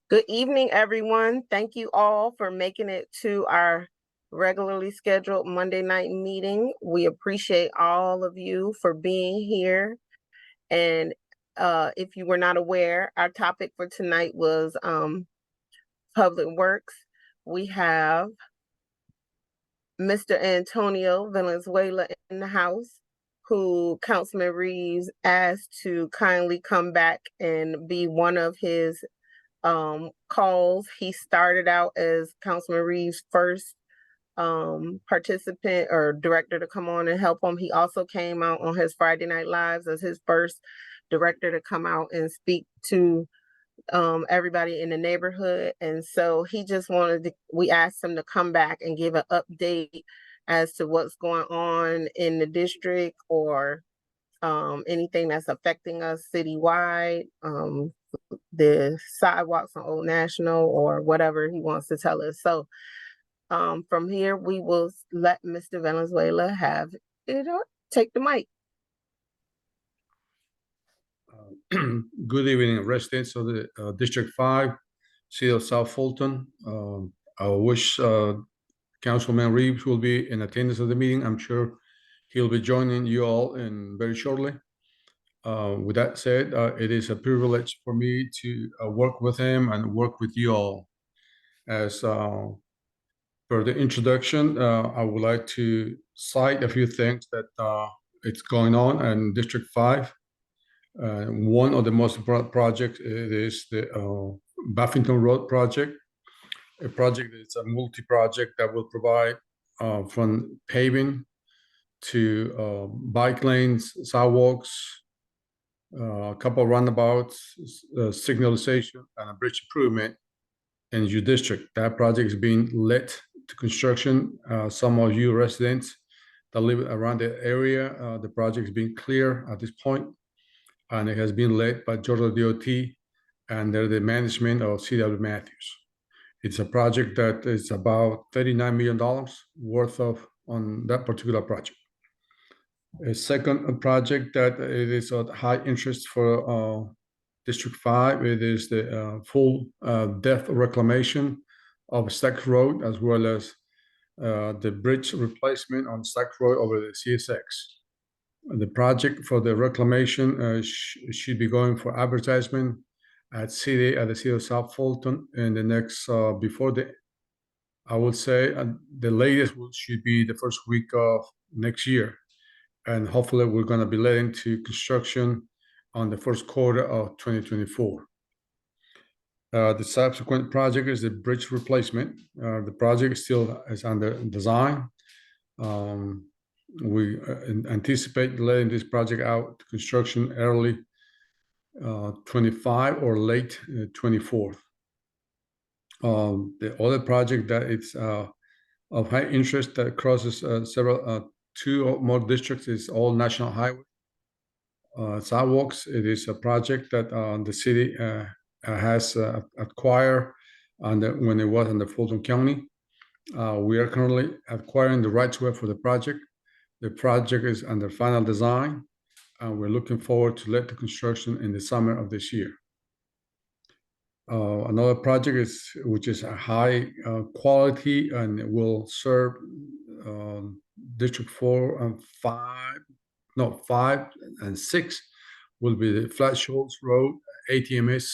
Good evening, everyone. Thank you all for making it to our regularly scheduled Monday night meeting. We appreciate all of you for being here. And if you were not aware, our topic for tonight was public works. We have Mr. Antonio Valenzuela in the house, who Councilman Reeves asked to kindly come back and be one of his calls. He started out as Councilman Reeves' first participant or director to come on and help him. He also came out on his Friday Night Lives as his first director to come out and speak to everybody in the neighborhood. And so he just we asked him to come back and give an update as to what's going on in the district or anything that's affecting us citywide, the sidewalks on Old National or whatever he wants to tell us. So from here, we will let Mr. Valenzuela have it. Take the mic. Good evening, residents of the District 5, City of South Fulton. I wish Councilman Reeves will be in attendance of the meeting. I'm sure he'll be joining you all in very shortly. With that said, it is a privilege for me to work with him and work with you all. As for the introduction, I would like to cite a few things that it's going on in District 5. One of the most important projects is the Buffington Road project, a project that's a multi-project that will provide from paving to bike lanes, sidewalks, a couple of roundabouts, signalization, and a bridge improvement in your district. That project is being let to construction. Some of you residents that live around the area, the project is being clear at this point, and it has been led by Georgia DOT under the management of C.W. Matthews. It's a project that is about $39 million worth of on that particular project. A second project that it is of high interest for District 5, it is the full depth reclamation of Stack Road, as well as the bridge replacement on Stack Road over the CSX. The project for the reclamation should be going for advertisement at the city of South Fulton in the next, I would say the latest should be the first week of next year. And hopefully we're going to be led into construction on the first quarter of 2024. The subsequent project is the bridge replacement. The project still is under design. We anticipate letting this project out to construction early 25 or late 24th. The other project that it's of high interest that crosses two or more districts is all national highway sidewalks. It is a project that the city has acquired when it was in the Fulton County. We are currently acquiring the rights of way for the project. The project is under final design, and we're looking forward to let the construction in the summer of this year. Another project which is a high quality and it will serve District 4 and 5, no 5 and 6 will be the Flat Shoals Road ATMS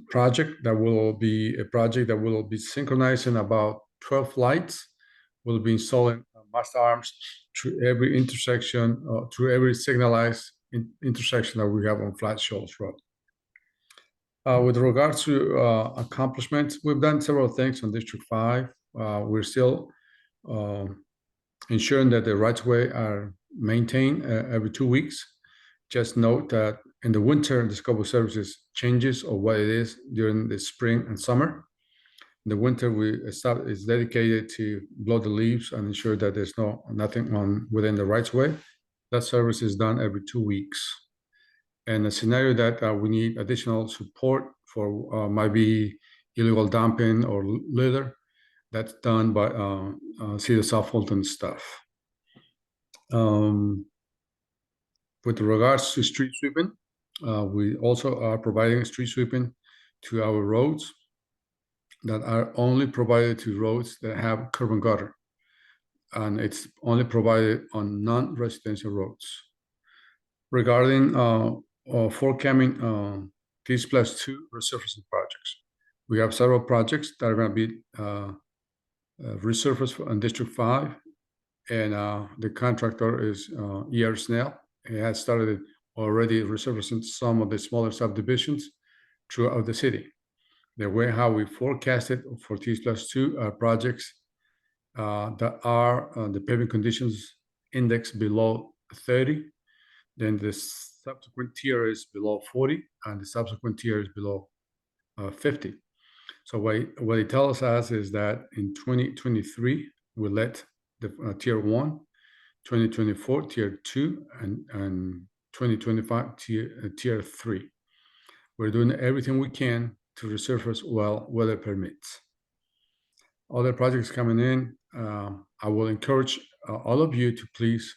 project. That will be a project that will be synchronizing about 12 lights. We'll be installing mast arms through every intersection, through every signalized intersection that we have on Flat Shoals Road. With regards to accomplishments, we've done several things on District 5. We're still ensuring that the rights-of-way are maintained every 2 weeks. Just note that in the winter, the scope of services changes of what it is during the spring and summer. In the winter, is dedicated to blow the leaves and ensure that there's nothing within the rights-of-way. That service is done every 2 weeks. And a scenario that we need additional support for might be illegal dumping or litter. That's done by City of South Fulton staff. With regards to street sweeping, We also are providing street sweeping to our roads that are only provided to roads that have curb and gutter, and it's only provided on non-residential roads. Regarding forthcoming T+2 resurfacing projects, we have several projects that are going to be resurfaced on District 5, and the contractor is E.R. Snell. He has started already resurfacing some of the smaller subdivisions throughout the city. The way how we forecasted for T+2 projects that are the paving conditions index below 30, then the subsequent tier is below 40, and the subsequent tier is below 50. So what it tells us is that in 2023, we let the tier 1, 2024 tier 2, and 2025 tier 3. We're doing everything we can to resurface while weather permits. Other projects coming in, I will encourage all of you to please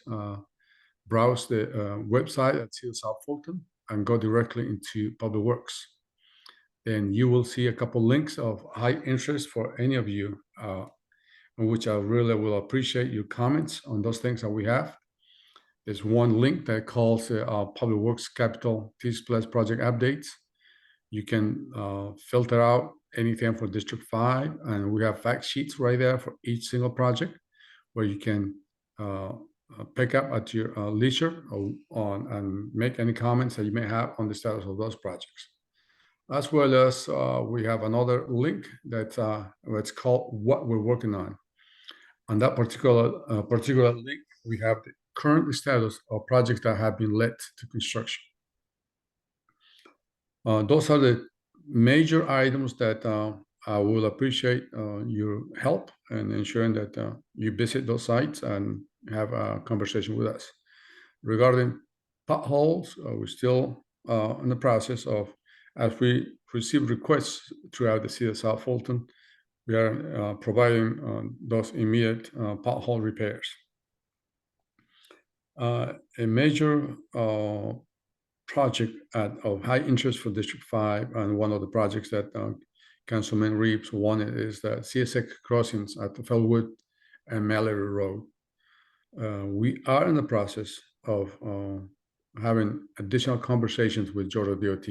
browse the website at City of South Fulton and go directly into Public Works. Then you will see a couple links of high interest for any of you, in which I really will appreciate your comments on those things that we have. There's one link that calls Public Works Capital T+ project updates. You can filter out anything for District 5, and we have fact sheets right there for each single project where you can pick up at your leisure and make any comments that you may have on the status of those projects. As well as we have another link that's called What We're Working On. On that particular link, we have the current status of projects that have been let to construction. Those are the major items that I will appreciate your help in ensuring that you visit those sites and have a conversation with us. Regarding potholes, we're still in the process of, as we receive requests throughout the city of South Fulton, we are providing those immediate pothole repairs. A major project of high interest for District 5, and one of the projects that Councilman Reeves wanted, is the CSX crossings at the Fellwood and Mallory Road. We are in the process of having additional conversations with Georgia DOT.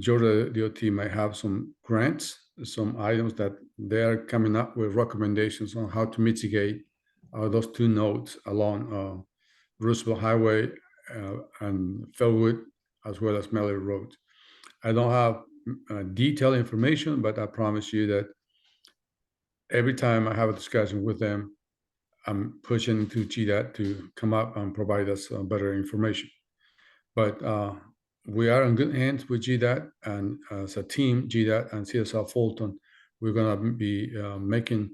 Georgia DOT might have some grants, some items that they're coming up with recommendations on how to mitigate those two nodes along Roosevelt Highway and Fellwood, as well as Mallory Road. I don't have detailed information, but I promise you that every time I have a discussion with them, I'm pushing to GDOT to come up and provide us better information. But we are in good hands with GDOT, and as a team, GDOT and CSL Fulton, we're going to be making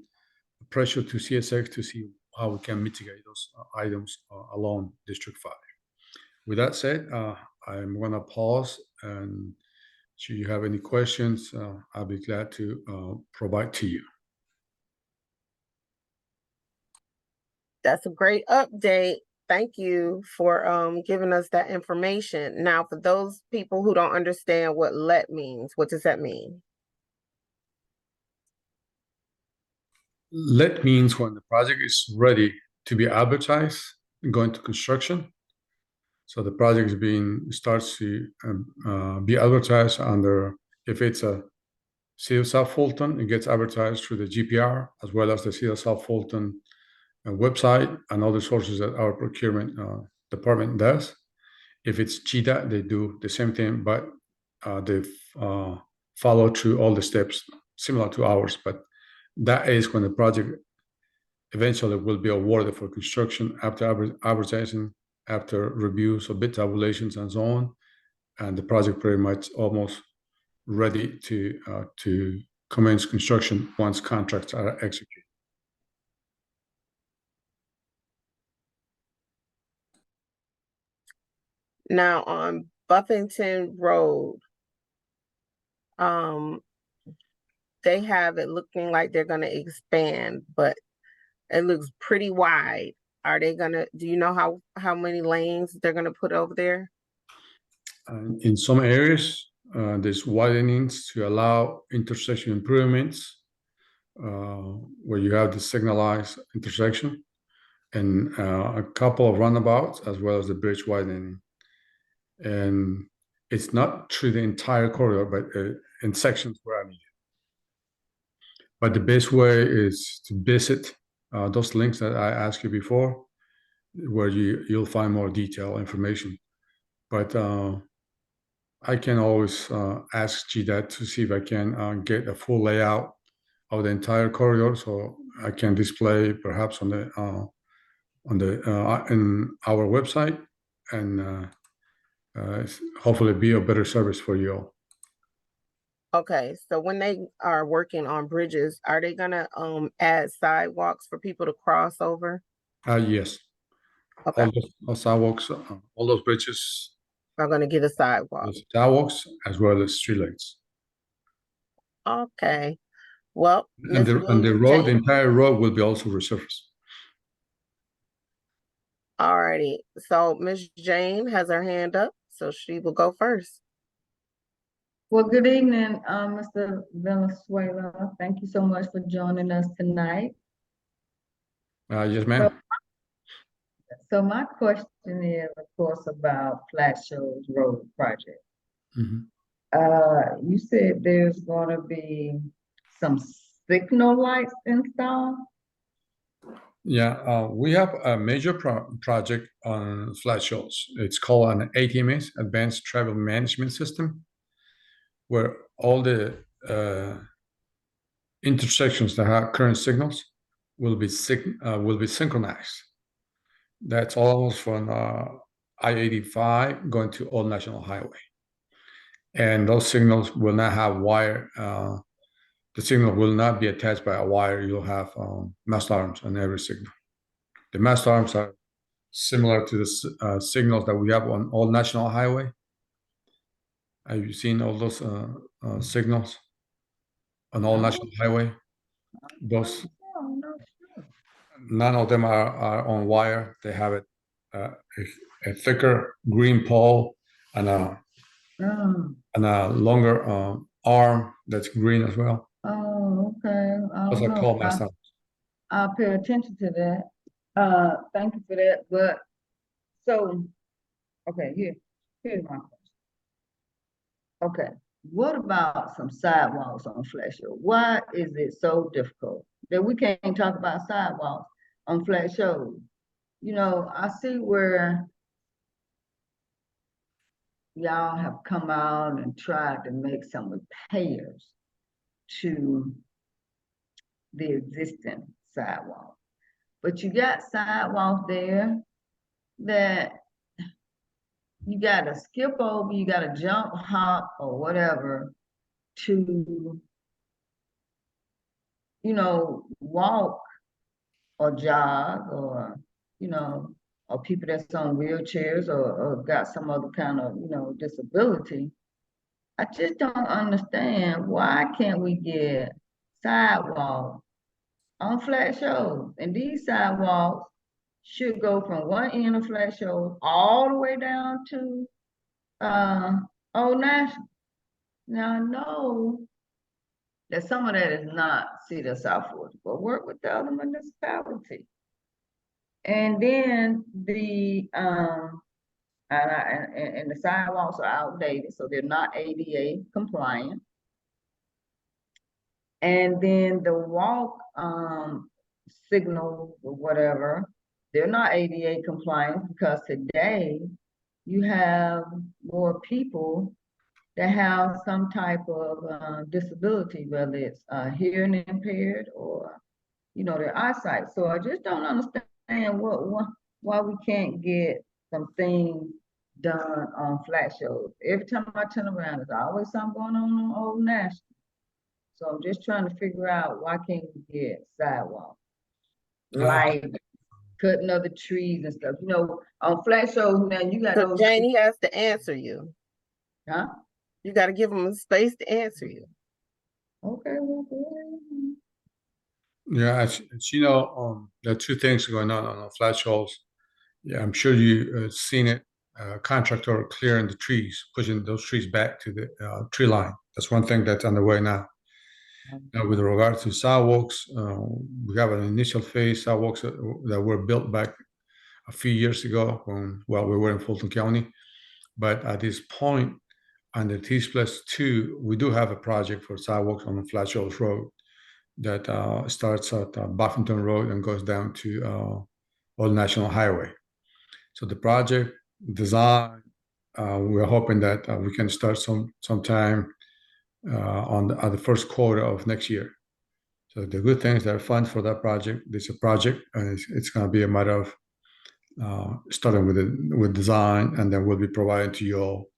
pressure to CSX to see how we can mitigate those items along District 5. With that said, I'm going to pause, and should you have any questions, I'll be glad to provide to you. That's a great update. Thank you for giving us that information. Now, for those people who don't understand what let means, what does that mean? Let means when the project is ready to be advertised and going to construction. So the project starts to be advertised under, if it's a City of South Fulton, it gets advertised through the GPR, as well as the City of South Fulton website and other sources that our procurement department does. If it's GDOT, they do the same thing, but they follow through all the steps similar to ours. But that is when the project eventually will be awarded for construction after advertising, after reviews of bid tabulations and so on, and the project pretty much almost ready to commence construction once contracts are executed. Now on Buffington Road, they have it looking like they're going to expand, but it looks pretty wide. Are they gonna? Do you know how many lanes they're gonna put over there? In some areas, there's widenings to allow intersection improvements where you have the signalized intersection and a couple of roundabouts as well as the bridge widening. And it's not through the entire corridor, but in sections where I need it. But the best way is to visit those links that I asked you before, where you'll find more detailed information. But I can always ask GDOT to see if I can get a full layout of the entire corridor, so I can display perhaps on the in our website, and hopefully be a better service for you all. Okay, so when they are working on bridges, are they gonna add sidewalks for people to cross over? Yes, Okay, all sidewalks, all those bridges, I'm gonna get a sidewalk. the sidewalks as well as streetlights. Okay, well, And Miss the road, the Jane, entire road will be also resurfaced. alrighty. So Miss Jane has her hand up, so she will go first. Well, good evening, Mr. Venezuela. Thank you so much for joining us tonight. Yes, ma'am. So my question is, of course, about Flat Shoals Road project. Mhm. You said there's gonna be some signal lights installed? Yeah, we have a major project on Flat Shoals. It's called an ATMS, Advanced Travel Management System, where all the intersections that have current signals will be synchronized. That's all from I-85 going to Old National Highway, and those signals will not have wire. The signal will not be attached by a wire. You'll have mast arms on every signal. The mast arms are similar to the signals that we have on Old National Highway. Have you seen all those signals on Old No. National Highway? Those, Oh, no, sure. none of them are on wire. They have a thicker green pole and a longer arm that's green as well. Oh, okay. I Those don't are know. called mast arms. I'll pay attention to that. Thank you for that, but, so, okay, here's my question. Okay, what about some sidewalks on Flat Shoals? Why is it so difficult that we can't talk about sidewalks on Flat Shoals? You know, I see where y'all have come out and tried to make some repairs to the existing sidewalk. But you got sidewalks there that you gotta skip over, you gotta jump, hop, or whatever to, you know, walk or jog, or, you know, or people that's on wheelchairs or got some other kind of, you know, disability. I just don't understand, why can't we get sidewalks on Flat Shoals? And these sidewalks should go from one end of Flat Shoals all the way down to Old National. Now I know that some of that is not City of South Florida, but work with the other municipalities. And then the and the sidewalks are outdated, so they're not ADA compliant. And then the walk signal or whatever, they're not ADA compliant, because today you have more people that have some type of disability, whether it's hearing impaired or, you know, their eyesight. So I just don't understand why we can't get some things done on Flat Shoals. Every time I turn around, there's always something going on Old National. So I'm just trying to figure out, why can't we get sidewalks? Like cutting other trees and stuff. You know, on Flat Shoals now, you got So those. Jane, he has to answer you. Huh? You got to give him a space to answer you. Okay, well, go ahead. Yeah, as you know, there are two things going on Flat Shoals. Yeah, I'm sure you seen it. contractor clearing the trees, pushing those trees back to the tree line. That's one thing that's underway now. Now, with regard to sidewalks, we have an initial phase sidewalks that were built back a few years ago when we were in Fulton County. But at this point, under T+2, we do have a project for sidewalks on the Flat Shoals Road that starts at Buffington Road and goes down to Old National Highway. So the project design, we're hoping that we can start sometime on the first quarter of next year. So the good thing is there are funds for that project. It's a project, and it's going to be a matter of starting with design, and then we'll be providing to you all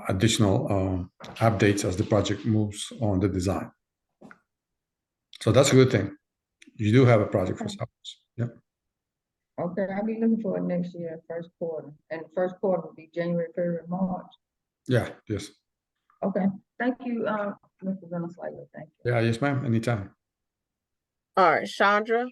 additional updates as the project moves on the design. So that's a good thing. You do have a project for sidewalks. Yep. Okay, I'll be looking for it next year, first quarter, and the first quarter will be January, February, March. Yeah. Yes. Okay, thank you, Mr. Venezuela, thank you. Yeah. Yes, ma'am. Anytime. All right, Chandra.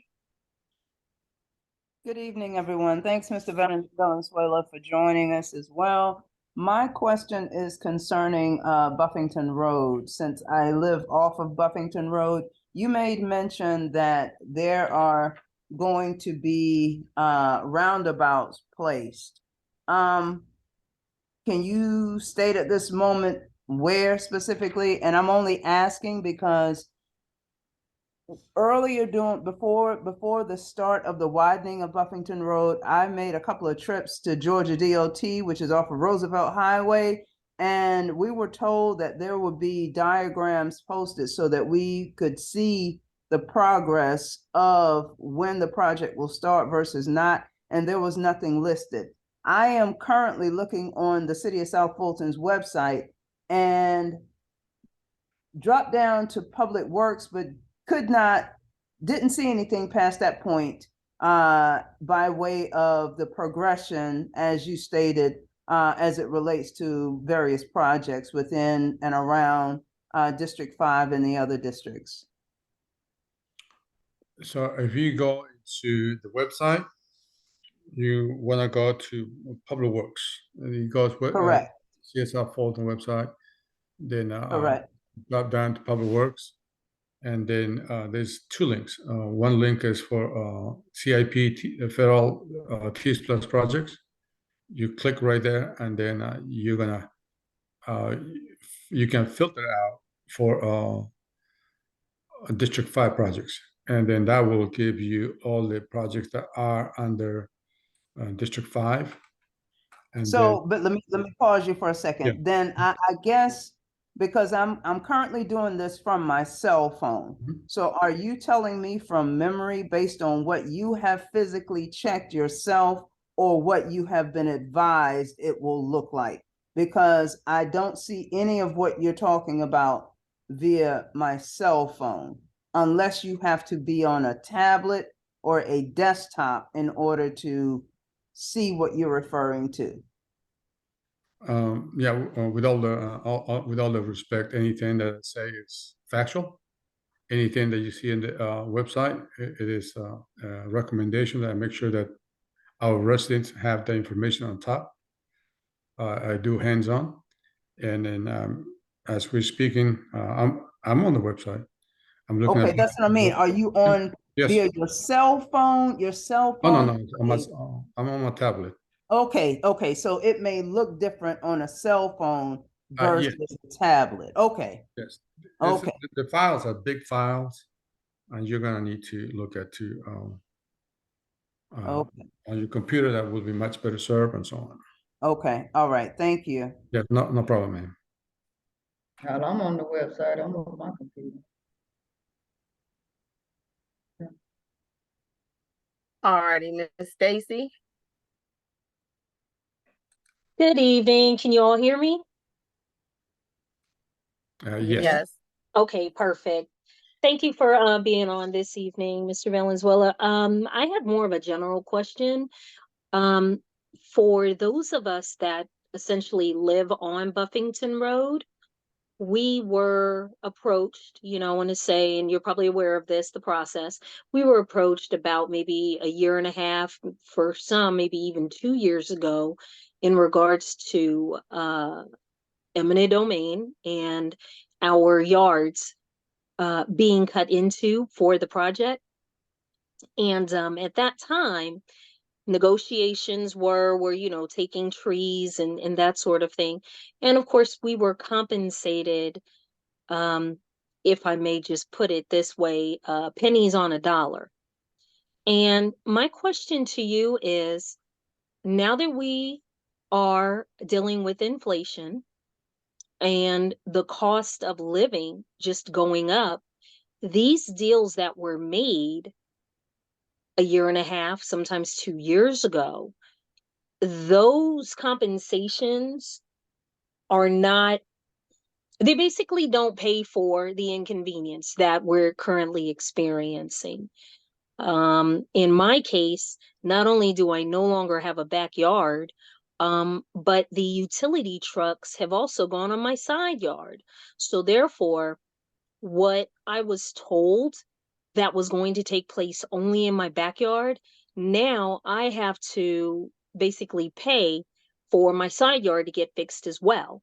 Good evening, everyone. Thanks, Mr. Valenzuela, for joining us as well. My question is concerning Buffington Road. Since I live off of Buffington Road, you made mention that there are going to be roundabouts placed. Can you state at this moment where specifically? And I'm only asking because earlier before the start of the widening of Buffington Road, I made a couple of trips to Georgia DOT, which is off of Roosevelt Highway, and we were told that there would be diagrams posted so that we could see the progress of when the project will start versus not, and there was nothing listed. I am currently looking on the City of South Fulton's website and dropped down to Public Works, but didn't see anything past that point by way of the progression, as you stated, as it relates to various projects within and around District 5 and the other districts. So if you go to the website, you want to go to Public Works, and you go to Correct. CSR Fulton website, then Correct. drop down to Public Works, and then there's two links. One link is for CIP federal TS Plus projects. You click right there, and then you're gonna you can filter out for District 5 projects, and then that will give you all the projects that are under District 5. And so, but let me pause you for a second. Yeah. Then I guess because I'm currently doing this from my cell phone. Mhm. So are you telling me from memory based on what you have physically checked yourself or what you have been advised it will look like? Because I don't see any of what you're talking about via my cell phone, unless you have to be on a tablet or a desktop in order to see what you're referring to. Yeah, with all the respect, anything that I say is factual. Anything that you see in the website, it is a recommendation that I make sure that our residents have the information on top. I do hands-on, and then as we're speaking, I'm on the website. I'm looking Okay, at. that's what I mean. Are you on Yes. via your cell phone? Oh, no. I'm on my tablet. Okay, so it may look different on a cell phone versus a tablet. Okay. Yes. Okay. The files are big files, and you're gonna need to look at Okay. on your computer. That will be much better served, and so on. Okay. All right. Thank you. Yeah, no problem, man. Well, I'm on the website, I'm on my computer. All righty, Miss Stacy. Good evening. Can you all hear me? Yes. Yes. Okay, perfect. Thank you for being on this evening, Mr. Valenzuela. I had more of a general question. For those of us that essentially live on Buffington Road, we were approached, I want to say, and you're probably aware of this, the process. We were approached about maybe a year and a half, for some, maybe even 2 years ago, in regards to eminent domain and our yards being cut into for the project. And at that time, negotiations were taking trees and that sort of thing. And of course, we were compensated, if I may just put it this way, pennies on a dollar. And my question to you is, now that we are dealing with inflation and the cost of living just going up, these deals that were made a year and a half, sometimes 2 years ago, those compensations are not, they basically don't pay for the inconvenience that we're currently experiencing. In my case, not only do I no longer have a backyard, but the utility trucks have also gone on my side yard. So therefore, what I was told that was going to take place only in my backyard, now I have to basically pay for my side yard to get fixed as well.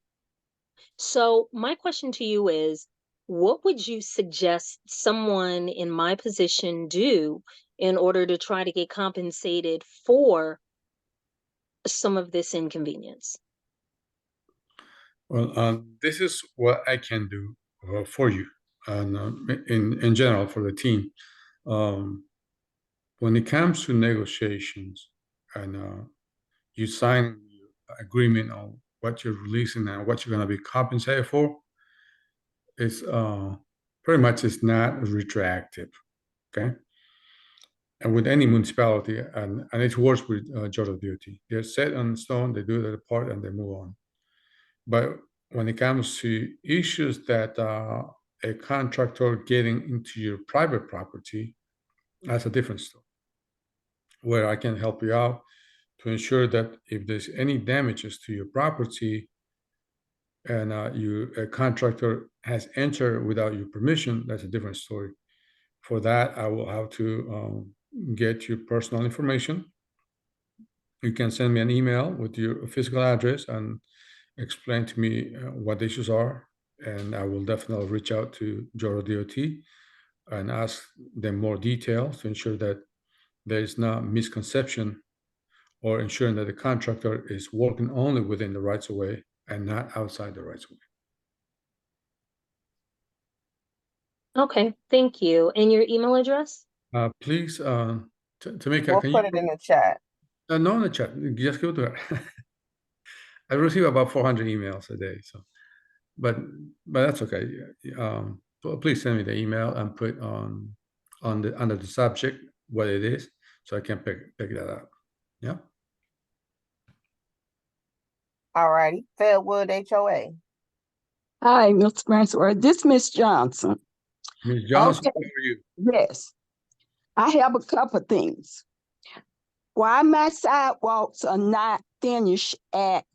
So my question to you is, what would you suggest someone in my position do in order to try to get compensated for some of this inconvenience? Well, this is what I can do for you, and in general for the team. When it comes to negotiations, and you sign your agreement on what you're releasing and what you're going to be compensated for, it's pretty much it's not retroactive. Okay. And with any municipality, and it works with Georgia DOT, they're set on stone, they do their part, and they move on. But when it comes to issues that a contractor getting into your private property, that's a different story, where I can help you out to ensure that if there's any damages to your property and a contractor has entered without your permission, that's a different story. For that, I will have to get your personal information. You can send me an email with your physical address and explain to me what the issues are, and I will definitely reach out to Georgia DOT and ask them more details to ensure that there is not misconception, or ensuring that the contractor is working only within the rights of way and not outside the rights of way. Okay, thank you. And your email address? Please, Tamika, We'll can put you? it in the chat. No, in the chat. Just go to her. I receive about 400 emails a day, so, but that's okay. Please send me the email and put under the subject what it is, so I can pick that up. Yeah. All righty. Fairwood HOA. Hi, Mr. Spencer. This is Miss Johnson. Ms. Johnson, Okay. how are you? Yes, I have a couple of things. Why my sidewalks are not finished at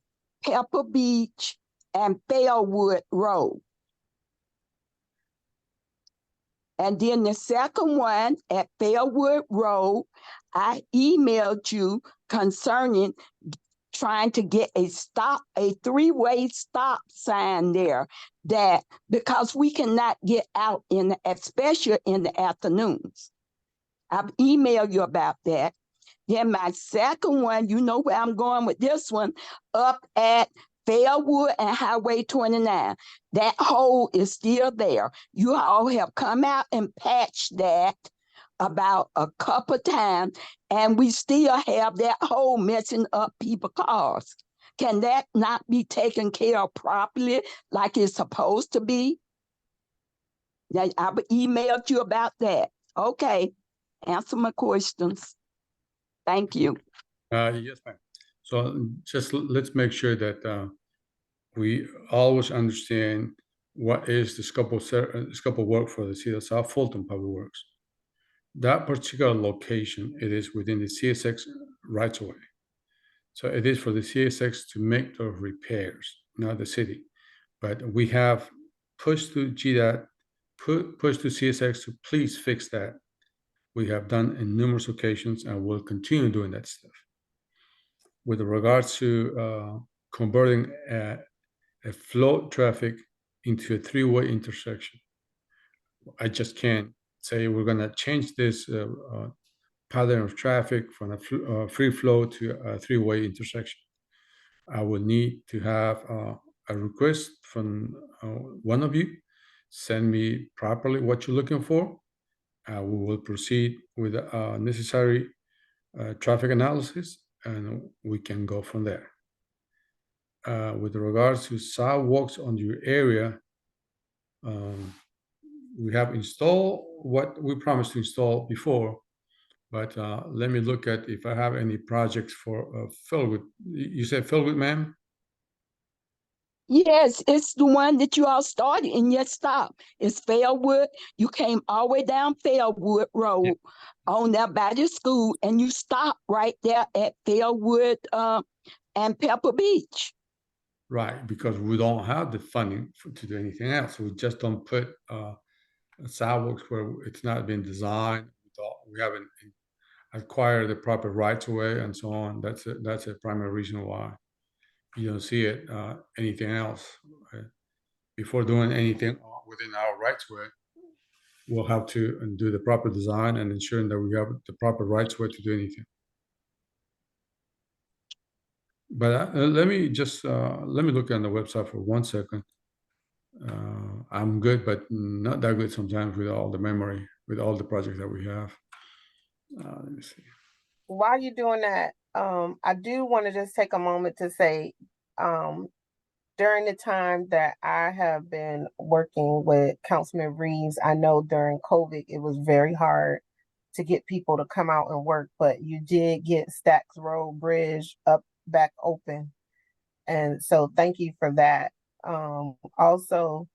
Pepper Beach and Fairwood Road? And then the second one at Fairwood Road, I emailed you concerning trying to get a three-way stop sign there, that because we cannot get out especially in the afternoons. I've emailed you about that. Then my second one, you know where I'm going with this one, up at Fairwood and Highway 29. That hole is still there. You all have come out and patched that about a couple times, and we still have that hole messing up people's cars. Can that not be taken care of properly like it's supposed to be? Now, I've emailed you about that. Okay, answer my questions. Thank you. Yes, ma'am. So just let's make sure that we always understand what is the scope of work for the city of South Fulton Public Works. That particular location, it is within the CSX rights of way. So it is for the CSX to make those repairs, not the city. But we have pushed to GDOT, pushed to CSX to please fix that. We have done in numerous occasions and will continue doing that stuff. with regards to converting a flow traffic into a three-way intersection. I just can't say we're gonna change this pattern of traffic from a free flow to a three-way intersection. I would need to have a request from one of you, send me properly what you're looking for. We will proceed with necessary traffic analysis, and we can go from there. With regards to sidewalks on your area, we have installed what we promised to install before, but let me look at if I have any projects for Philwood. You said Philwood, ma'am? Yes, it's the one that you all started and yet stopped. It's Fairwood. You came all the way down Fairwood Road on there by the school, and you stopped right there at Fairwood and Pepper Beach. Right, because we don't have the funding to do anything else. We just don't put sidewalks where it's not been designed. We haven't acquired the proper rights of way and so on. That's a primary reason why you don't see it anything else. Before doing anything within our rights of way, we'll have to do the proper design and ensuring that we have the proper rights of way to do anything. But let me look on the website for 1 second. I'm good, but not that good sometimes with all the memory, with all the projects that we have. Let me see. While you're doing that, I do want to just take a moment to say, during the time that I have been working with Councilman Reeves, I know during COVID, it was very hard to get people to come out and work, but you did get Stacks Road Bridge back open. And so thank you for that. Also,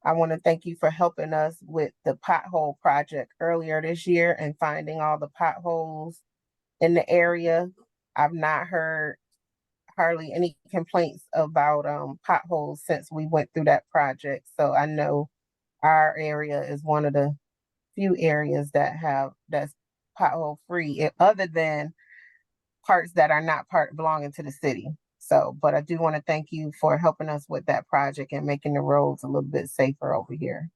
I want to thank you for helping us with the pothole project earlier this year and finding all the potholes in the area. I've not heard hardly any complaints about potholes since we went through that project. So I know our area is one of the few areas that's pothole free, other than parts that are not belonging to the city. So, but I do want to thank you for helping us with that project and making the roads a little bit safer over here.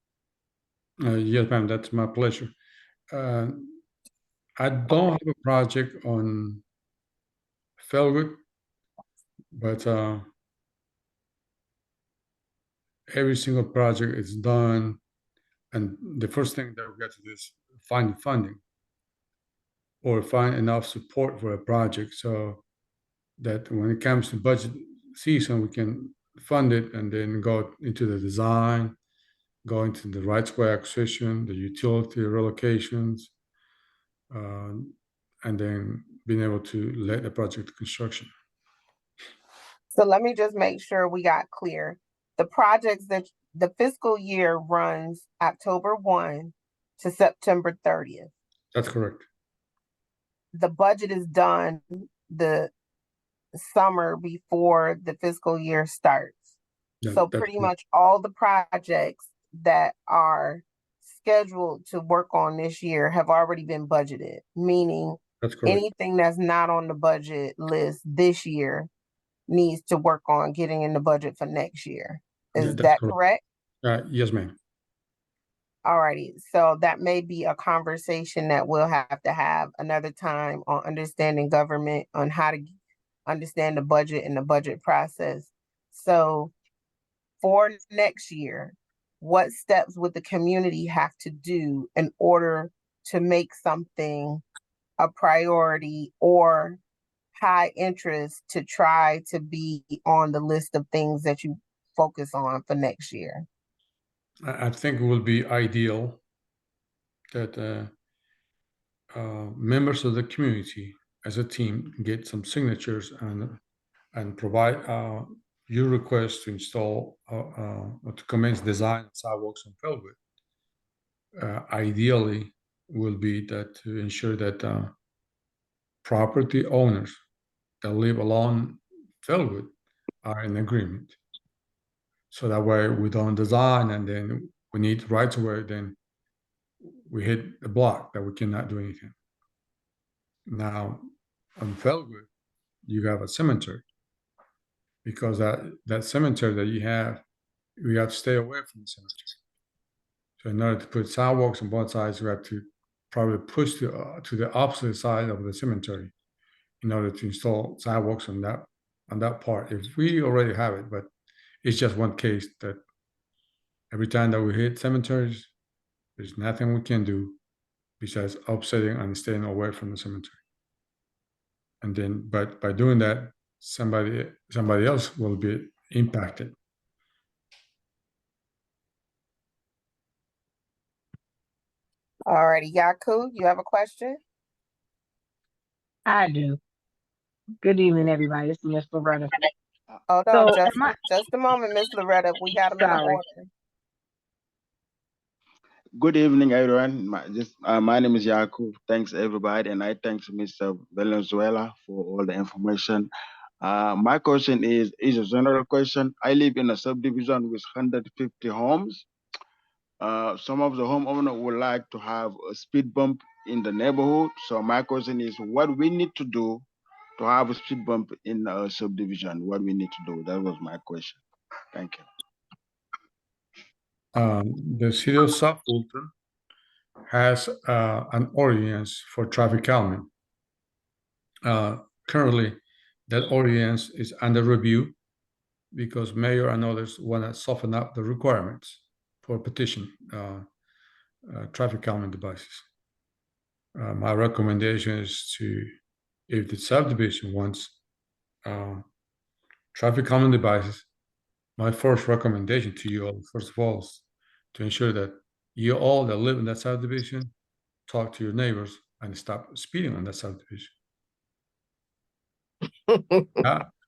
Yes, ma'am, that's my pleasure. I don't have a project on Felwood, but every single project is done, and the first thing that we got to do is find funding or find enough support for a project so that when it comes to budget season, we can fund it and then go into the design, go into the rights-of-way acquisition, the utility relocations, and then being able to let the project to construction. So let me just make sure we got clear. The projects that the fiscal year runs October 1 to September 30th. That's correct. The budget is done the summer before the fiscal year starts. So pretty much all the projects that are scheduled to work on this year have already been budgeted, meaning anything that's not on the budget list this year needs to work on getting in the budget for next year. Is that correct? Yes, ma'am. All righty. So that may be a conversation that we'll have to have another time on understanding government, on how to understand the budget and the budget process. So for next year, what steps would the community have to do in order to make something a priority or high interest to try to be on the list of things that you focus on for next year? I think it will be ideal that members of the community as a team get some signatures and provide your request to install or to commence design of sidewalks on Felwood. Ideally will be that to ensure that property owners that live along Felwood are in agreement. So that way we don't design and then we need rights of way, then we hit the block that we cannot do anything. Now, on Felwood, you have a cemetery. Because that cemetery that you have, we have to stay away from the cemetery. So in order to put sidewalks on both sides, we have to probably push to the opposite side of the cemetery in order to install sidewalks on that part. If we already have it, but it's just one case that every time that we hit cemeteries, there's nothing we can do besides upsetting and staying away from the cemetery. And then, but by doing that, somebody else will be impacted. Alrighty, Yaku, you have a question? I do. Good evening, everybody. This is Miss Loretta. Hold on, So, just a moment, Miss Loretta. We got them in Sorry. order. Good evening, everyone. My name is Yakub. Thanks, everybody, and I thanks Mr. Valenzuela for all the information. My question is a general question. I live in a subdivision with 150 homes. Some of the homeowners would like to have a speed bump in the neighborhood. So my question is, what we need to do to have a speed bump in a subdivision? What we need to do? That was my question. Thank you. The city of South Fulton has an ordinance for traffic calming. Currently, that ordinance is under review because mayor and others want to soften up the requirements for petition traffic calming devices. My recommendation is if the subdivision wants traffic calming devices, my first recommendation to you all, first of all, is to ensure that you all that live in that subdivision talk to your neighbors and stop speeding on that subdivision.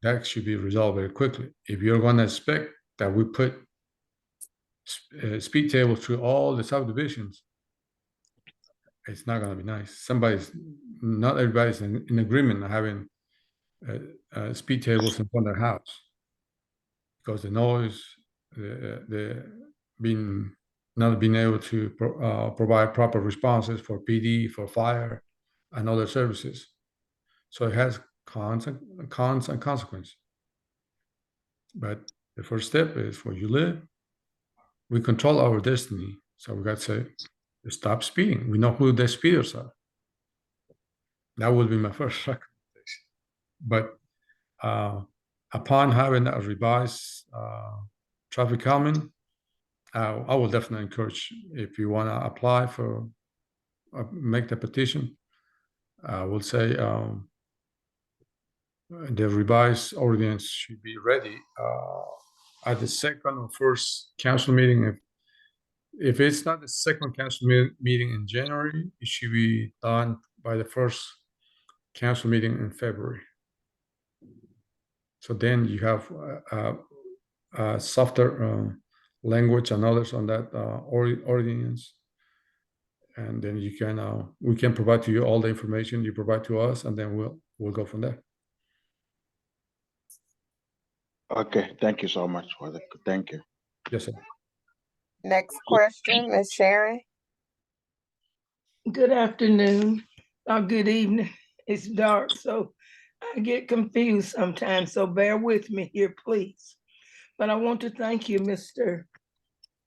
That should be resolved very quickly. If you're going to expect that we put speed tables through all the subdivisions, it's not going to be nice. Not everybody's in agreement on having speed tables in front of their house because the noise, not being able to provide proper responses for PD, for fire, and other services. So it has cons and consequences. But the first step is where you live. We control our destiny. So we got to say, stop speeding. We know who the speeders are. That would be my first recommendation. But upon having a revised traffic calming, I will definitely encourage, if you want to apply for, make the petition, I will say the revised ordinance should be ready at the second or first council meeting. If it's not the second council meeting in January, it should be done by the first council meeting in February. So then you have softer language and others on that ordinance, and then you can we can provide to you all the information you provide to us, and then we'll go from there. Okay, thank you so much for that. Thank you. Yes, sir. Next question, Ms. Sharon. Good afternoon or good evening. It's dark, so I get confused sometimes, so bear with me here, please. But I want to thank you, Mr.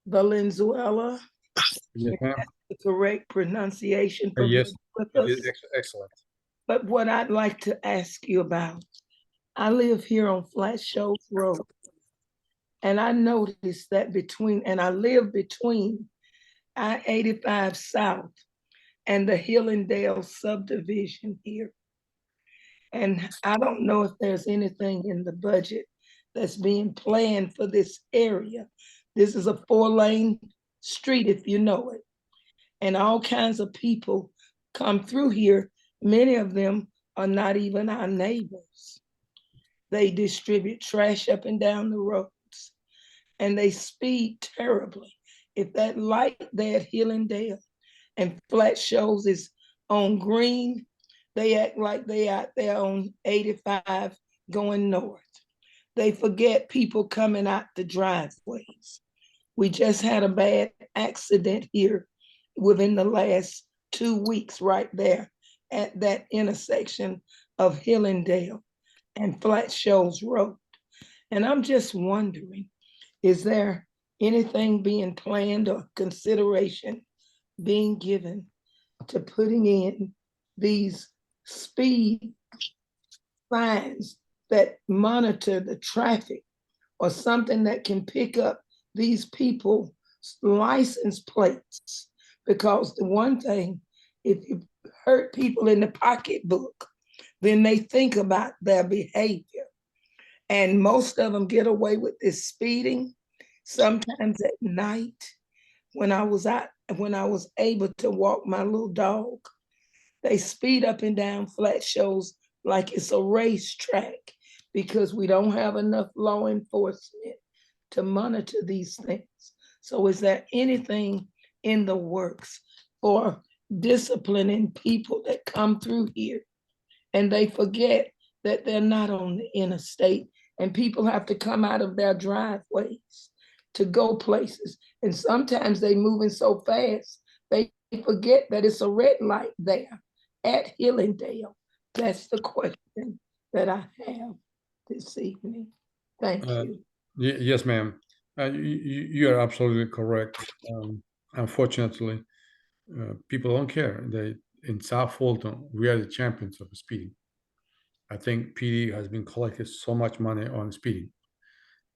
Valenzuela. Yes, ma'am. The correct pronunciation for Yes, with it us. is excellent. But what I'd like to ask you about, I live here on Flat Shoals Road, and I noticed that I live between I-85 South and the Hillendale subdivision here. And I don't know if there's anything in the budget that's being planned for this area. This is a 4-lane street, if you know it. And all kinds of people come through here. Many of them are not even our neighbors. They distribute trash up and down the roads, and they speed terribly. If that light there at Hillendale and Flat Shoals is on green, they act like they out there on 85 going north. They forget people coming out the driveways. We just had a bad accident here within the last 2 weeks right there at that intersection of Hillendale. and Flat Shoals Road. And I'm just wondering, is there anything being planned or consideration being given to putting in these speed signs that monitor the traffic, or something that can pick up these people's license plates? Because the one thing, if you hurt people in the pocketbook, then they think about their behavior. And most of them get away with this speeding sometimes at night. When I was able to walk my little dog, they speed up and down Flat Shoals like it's a racetrack, because we don't have enough law enforcement to monitor these things. So is there anything in the works for disciplining people that come through here and they forget that they're not on the interstate, and people have to come out of their driveways to go places? And sometimes they moving so fast, they forget that it's a red light there at Hillendale. That's the question that I have this evening. Thank you. Yes, ma'am. You are absolutely correct. Unfortunately, people don't care. In South Fulton, we are the champions of speeding. I think PD has been collecting so much money on speeding,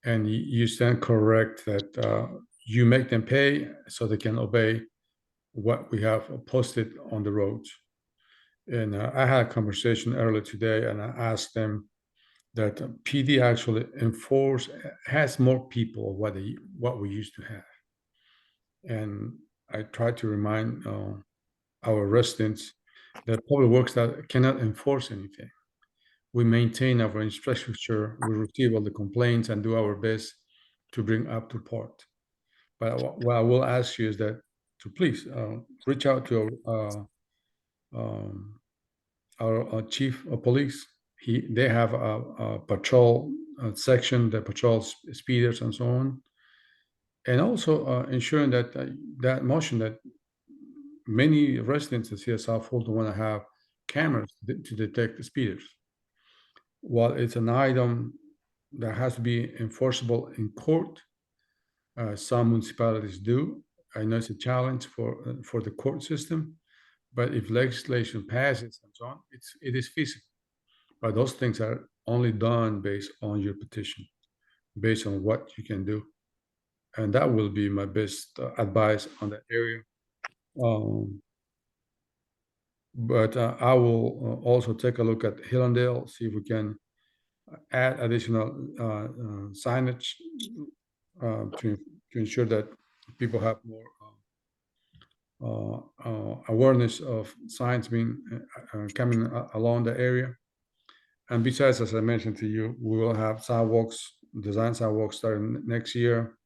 and you stand correct that you make them pay so they can obey what we have posted on the roads. And I had a conversation earlier today, and I asked them that PD actually has more people of what we used to have. And I try to remind our residents that public works that cannot enforce anything. We maintain our infrastructure, we receive all the complaints and do our best to bring up to par. But what I will ask you is that to please reach out to our chief of police. They have a patrol section that patrols speeders and so on, and also ensuring that that motion that many residents in South Fulton want to have cameras to detect the speeders. While it's an item that has to be enforceable in court, some municipalities do. I know it's a challenge for the court system, but if legislation passes and so on, it is feasible. But those things are only done based on your petition, based on what you can do. And that will be my best advice on that area. But I will also take a look at Hillendale, see if we can add additional signage to ensure that people have more awareness of signs being coming along the area. And besides, as I mentioned to you, we will have design sidewalks starting next year.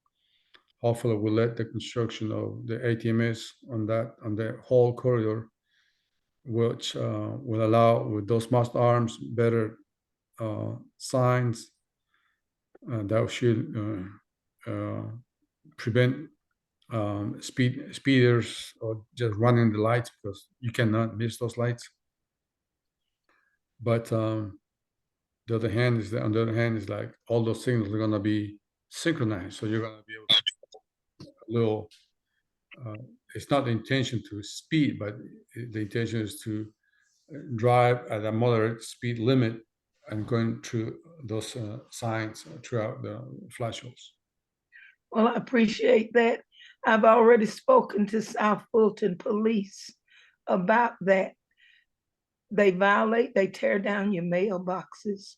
Hopefully, we'll let the construction of the ATMS on the whole corridor, which will allow, with those mast arms, better signs that should prevent speeders or just running the lights, because you cannot miss those lights. But on the other hand is like all those signals are gonna be synchronized, so you're gonna be able to a little. It's not the intention to speed, but the intention is to drive at a moderate speed limit and going through those signs throughout the Flat Shoals. Well, I appreciate that. I've already spoken to South Fulton Police about that. They tear down your mailboxes.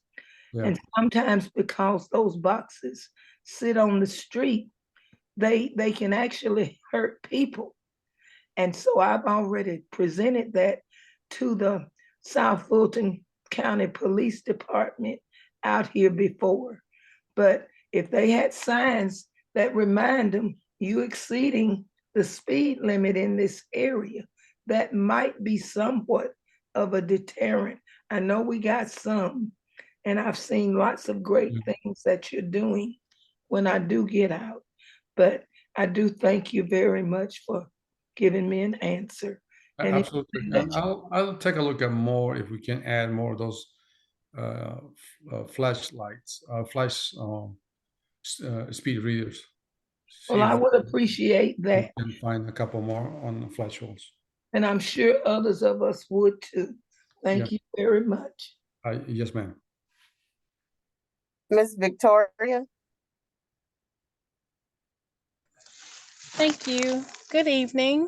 Yeah. And sometimes, because those boxes sit on the street, they can actually hurt people. And so I've already presented that to the South Fulton County Police Department out here before. But if they had signs that remind them, you exceeding the speed limit in this area, that might be somewhat of a deterrent. I know we got some, and I've seen lots of great things that you're doing when I do get out. But I do thank you very much for giving me an answer. And Absolutely. And I'll take a look at more if we can add more of those flashlights, speed readers. See Well, I if would appreciate we that, can find a couple more on the flash holes. and I'm sure others of us would too. Thank Yeah. you very much. Yes, ma'am. Miss Victoria? Thank you. Good evening.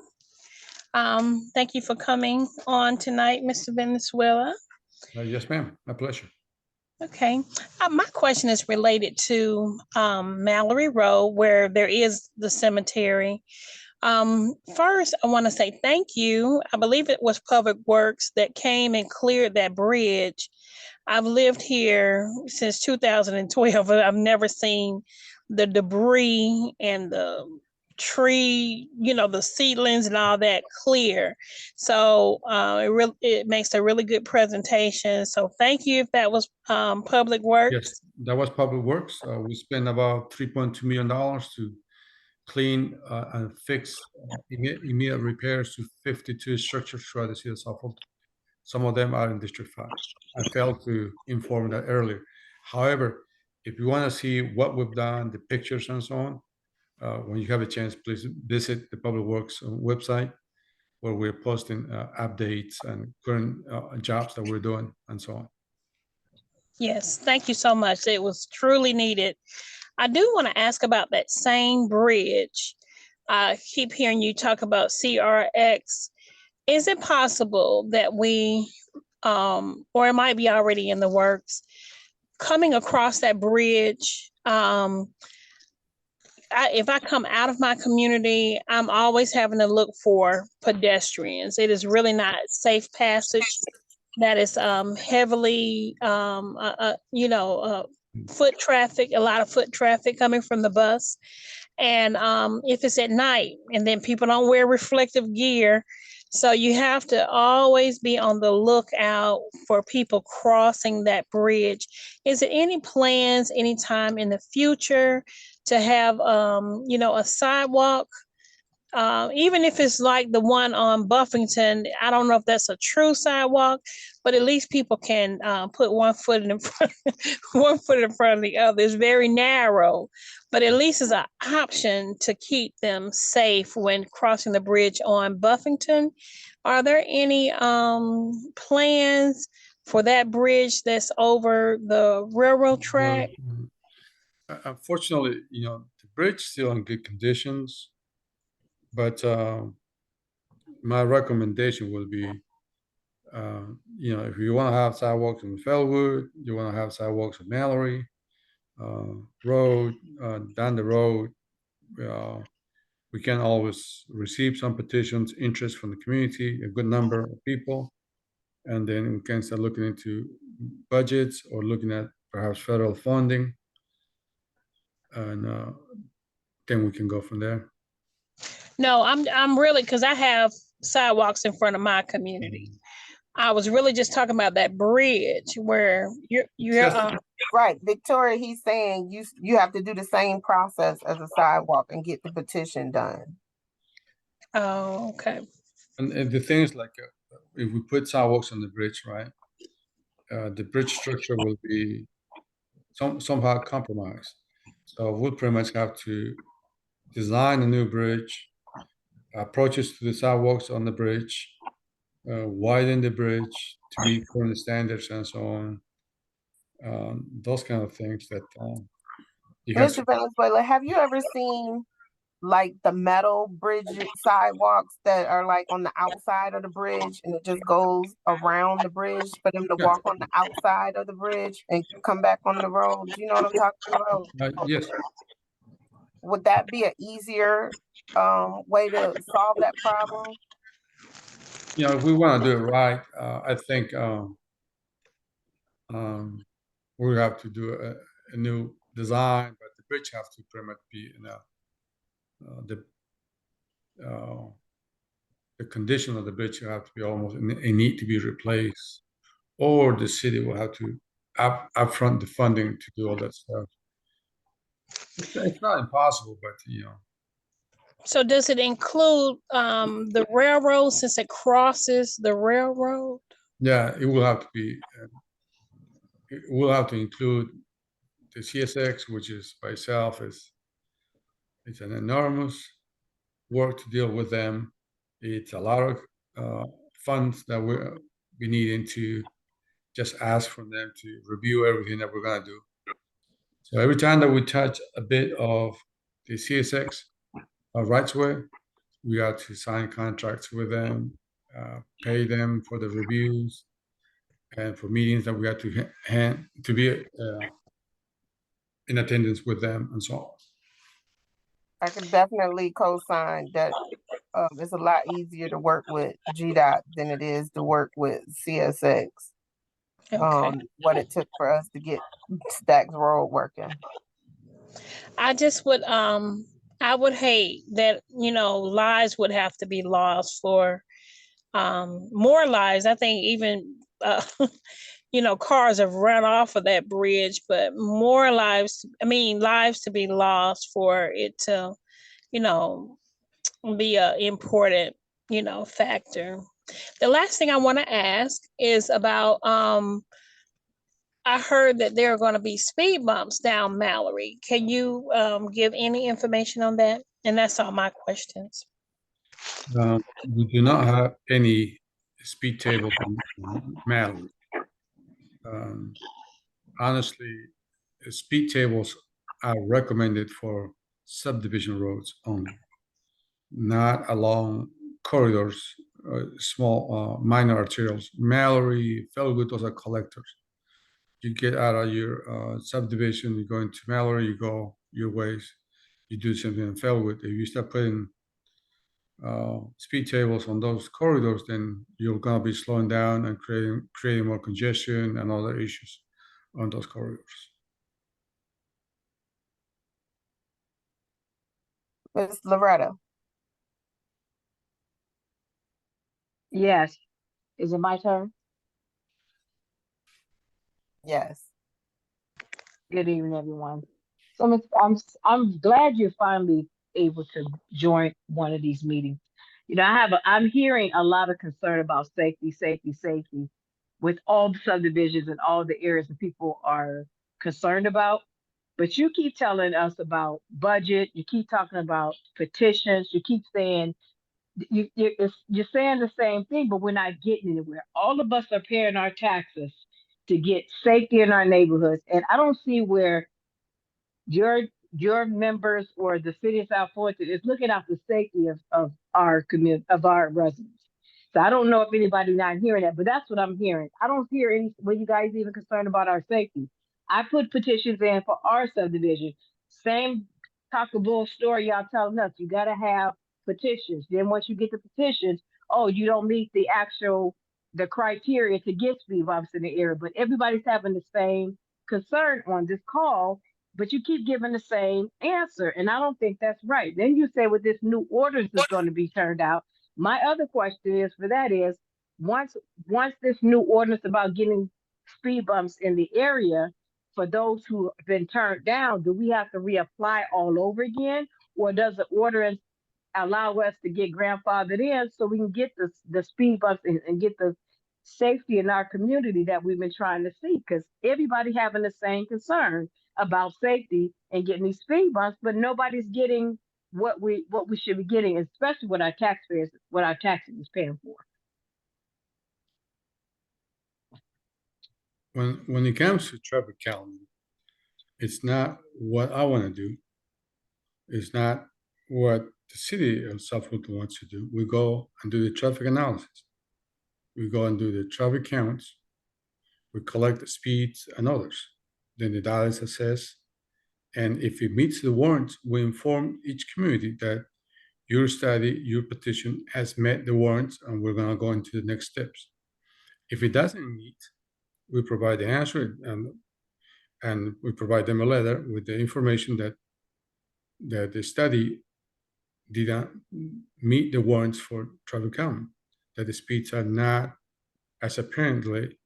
Thank you for coming on tonight, Mr. Venezuela. Yes, ma'am. My pleasure. Okay. My question is related to Mallory Road, where there is the cemetery. First, I want to say thank you. I believe it was Public Works that came and cleared that bridge. I've lived here since 2012, but I've never seen the debris and the tree, the seedlings and all that clear. So it makes a really good presentation. So thank you if that was Public Works. Yes, that was Public Works. We spent about $3.2 million to clean and fix immediate repairs to 52 structures throughout the city of South Fulton. Some of them are in District 5. I failed to inform that earlier. However, if you want to see what we've done, the pictures and so on, when you have a chance, please visit the Public Works website, where we're posting updates and current jobs that we're doing and so on. Yes, thank you so much. It was truly needed. I do want to ask about that same bridge. I keep hearing you talk about CRX. Is it possible that we, or it might be already in the works, coming across that bridge, if I come out of my community, I'm always having to look for pedestrians. It is really not safe passage. That is heavily, foot traffic, a lot of foot traffic coming from the bus. And if it's at night, and then people don't wear reflective gear, so you have to always be on the lookout for people crossing that bridge. Is there any plans anytime in the future to have, a sidewalk? Even if it's like the one on Buffington, I don't know if that's a true sidewalk, but at least people can put one foot in front, one foot in front of the other. It's very narrow, but at least it's an option to keep them safe when crossing the bridge on Buffington. Are there any plans for that bridge that's over the railroad track? Unfortunately, the bridge is still in good conditions, but my recommendation would be, if you want to have sidewalks in Fellwood, you want to have sidewalks in Mallory Road, down the road, we can always receive some petitions, interest from the community, a good number of people, and then we can start looking into budgets or looking at perhaps federal funding, and then we can go from there. No, I'm really, because I have sidewalks in front of my community. I was really just talking about that bridge where you're Right, Victoria, he's saying you have to do the same process as a sidewalk and get the petition done. Oh, okay. And the thing is, like, if we put sidewalks on the bridge, right, the bridge structure will be somehow compromised. So we'll pretty much have to design a new bridge, approaches to the sidewalks on the bridge, widen the bridge to meet current standards and so on. Those kind of things that Mr. Venezuela, have you ever seen like the metal bridge sidewalks that are like on the outside of the bridge and it just goes around the bridge for them to walk on the outside of the bridge and come back on the road? Do you know what I'm talking about? Yes. Would that be an easier way to solve that problem? If we want to do it right, I think we have to do a new design, but the bridge has to pretty much be the condition of the bridge have to be almost it need to be replaced, or the city will have to upfront the funding to do all that stuff. It's not impossible, but So does it include the railroad since it crosses the railroad? Yeah, it will have to be we'll have to include the CSX, which is by itself it's an enormous work to deal with them. It's a lot of funds that we're be needing to just ask from them to review everything that we're gonna do. So every time that we touch a bit of the CSX rights way, we got to sign contracts with them, pay them for the reviews, and for meetings that we got to be in attendance with them and so on. I can definitely co-sign that. It's a lot easier to work with GDOT than it is to work with CSX. Okay. What it took for us to get Stacks Road working. I just would I would hate that, lives would have to be lost for more lives. I think even cars have run off of that bridge, but more lives to be lost for it to, be a important, factor. The last thing I want to ask is about I heard that there are going to be speed bumps down Mallory. Can you give any information on that? And that's all my questions. We do not have any speed tables on Mallory. Honestly, speed tables are recommended for subdivision roads only, not along corridors, small minor arterials. Mallory, Felwood, those are collectors. You get out of your subdivision, you go into Mallory, you go your ways, you do something in Felwood. If you start putting speed tables on those corridors, then you're gonna be slowing down and creating more congestion and other issues on those corridors. Ms. Loretta. Yes. Is it my turn? Yes. Good evening, everyone. So I'm glad you're finally able to join one of these meetings. I'm hearing a lot of concern about safety with all the subdivisions and all the areas that people are concerned about. But you keep telling us about budget, you keep talking about petitions, you keep saying you're saying the same thing, but we're not getting anywhere. All of us are paying our taxes to get safety in our neighborhoods, and I don't see where your members or the city of South Fulton is looking out the safety of our community, of our residents. So I don't know if anybody's not hearing that, but that's what I'm hearing. I don't hear any, were you guys even concerned about our safety? I put petitions in for our subdivision. Same Taco Bull story y'all telling us. You gotta have petitions. Then once you get the petitions, oh, you don't meet the criteria to get speed bumps in the area. But everybody's having the same concern on this call, but you keep giving the same answer, and I don't think that's right. Then you say with this new orders is going to be turned out. My other question is once this new ordinance about getting speed bumps in the area for those who have been turned down, do we have to reapply all over again, or does the ordinance allow us to get grandfathered in so we can get the speed bumps and get the safety in our community that we've been trying to see? Because everybody having the same concern about safety and getting these speed bumps, but nobody's getting what we should be getting, especially what our taxes is paying for. When it comes to traffic calming, it's not what I want to do. It's not what the city of South Fulton wants to do. We go and do the traffic analysis. We go and do the traffic counts. We collect the speeds and others. Then the data is assessed. And if it meets the warrants, we inform each community that your study, your petition has met the warrants, and we're gonna go into the next steps. If it doesn't meet, we provide the answer and we provide them a letter with the information that the study did not meet the warrants for traffic calming, that the speeds are not as apparently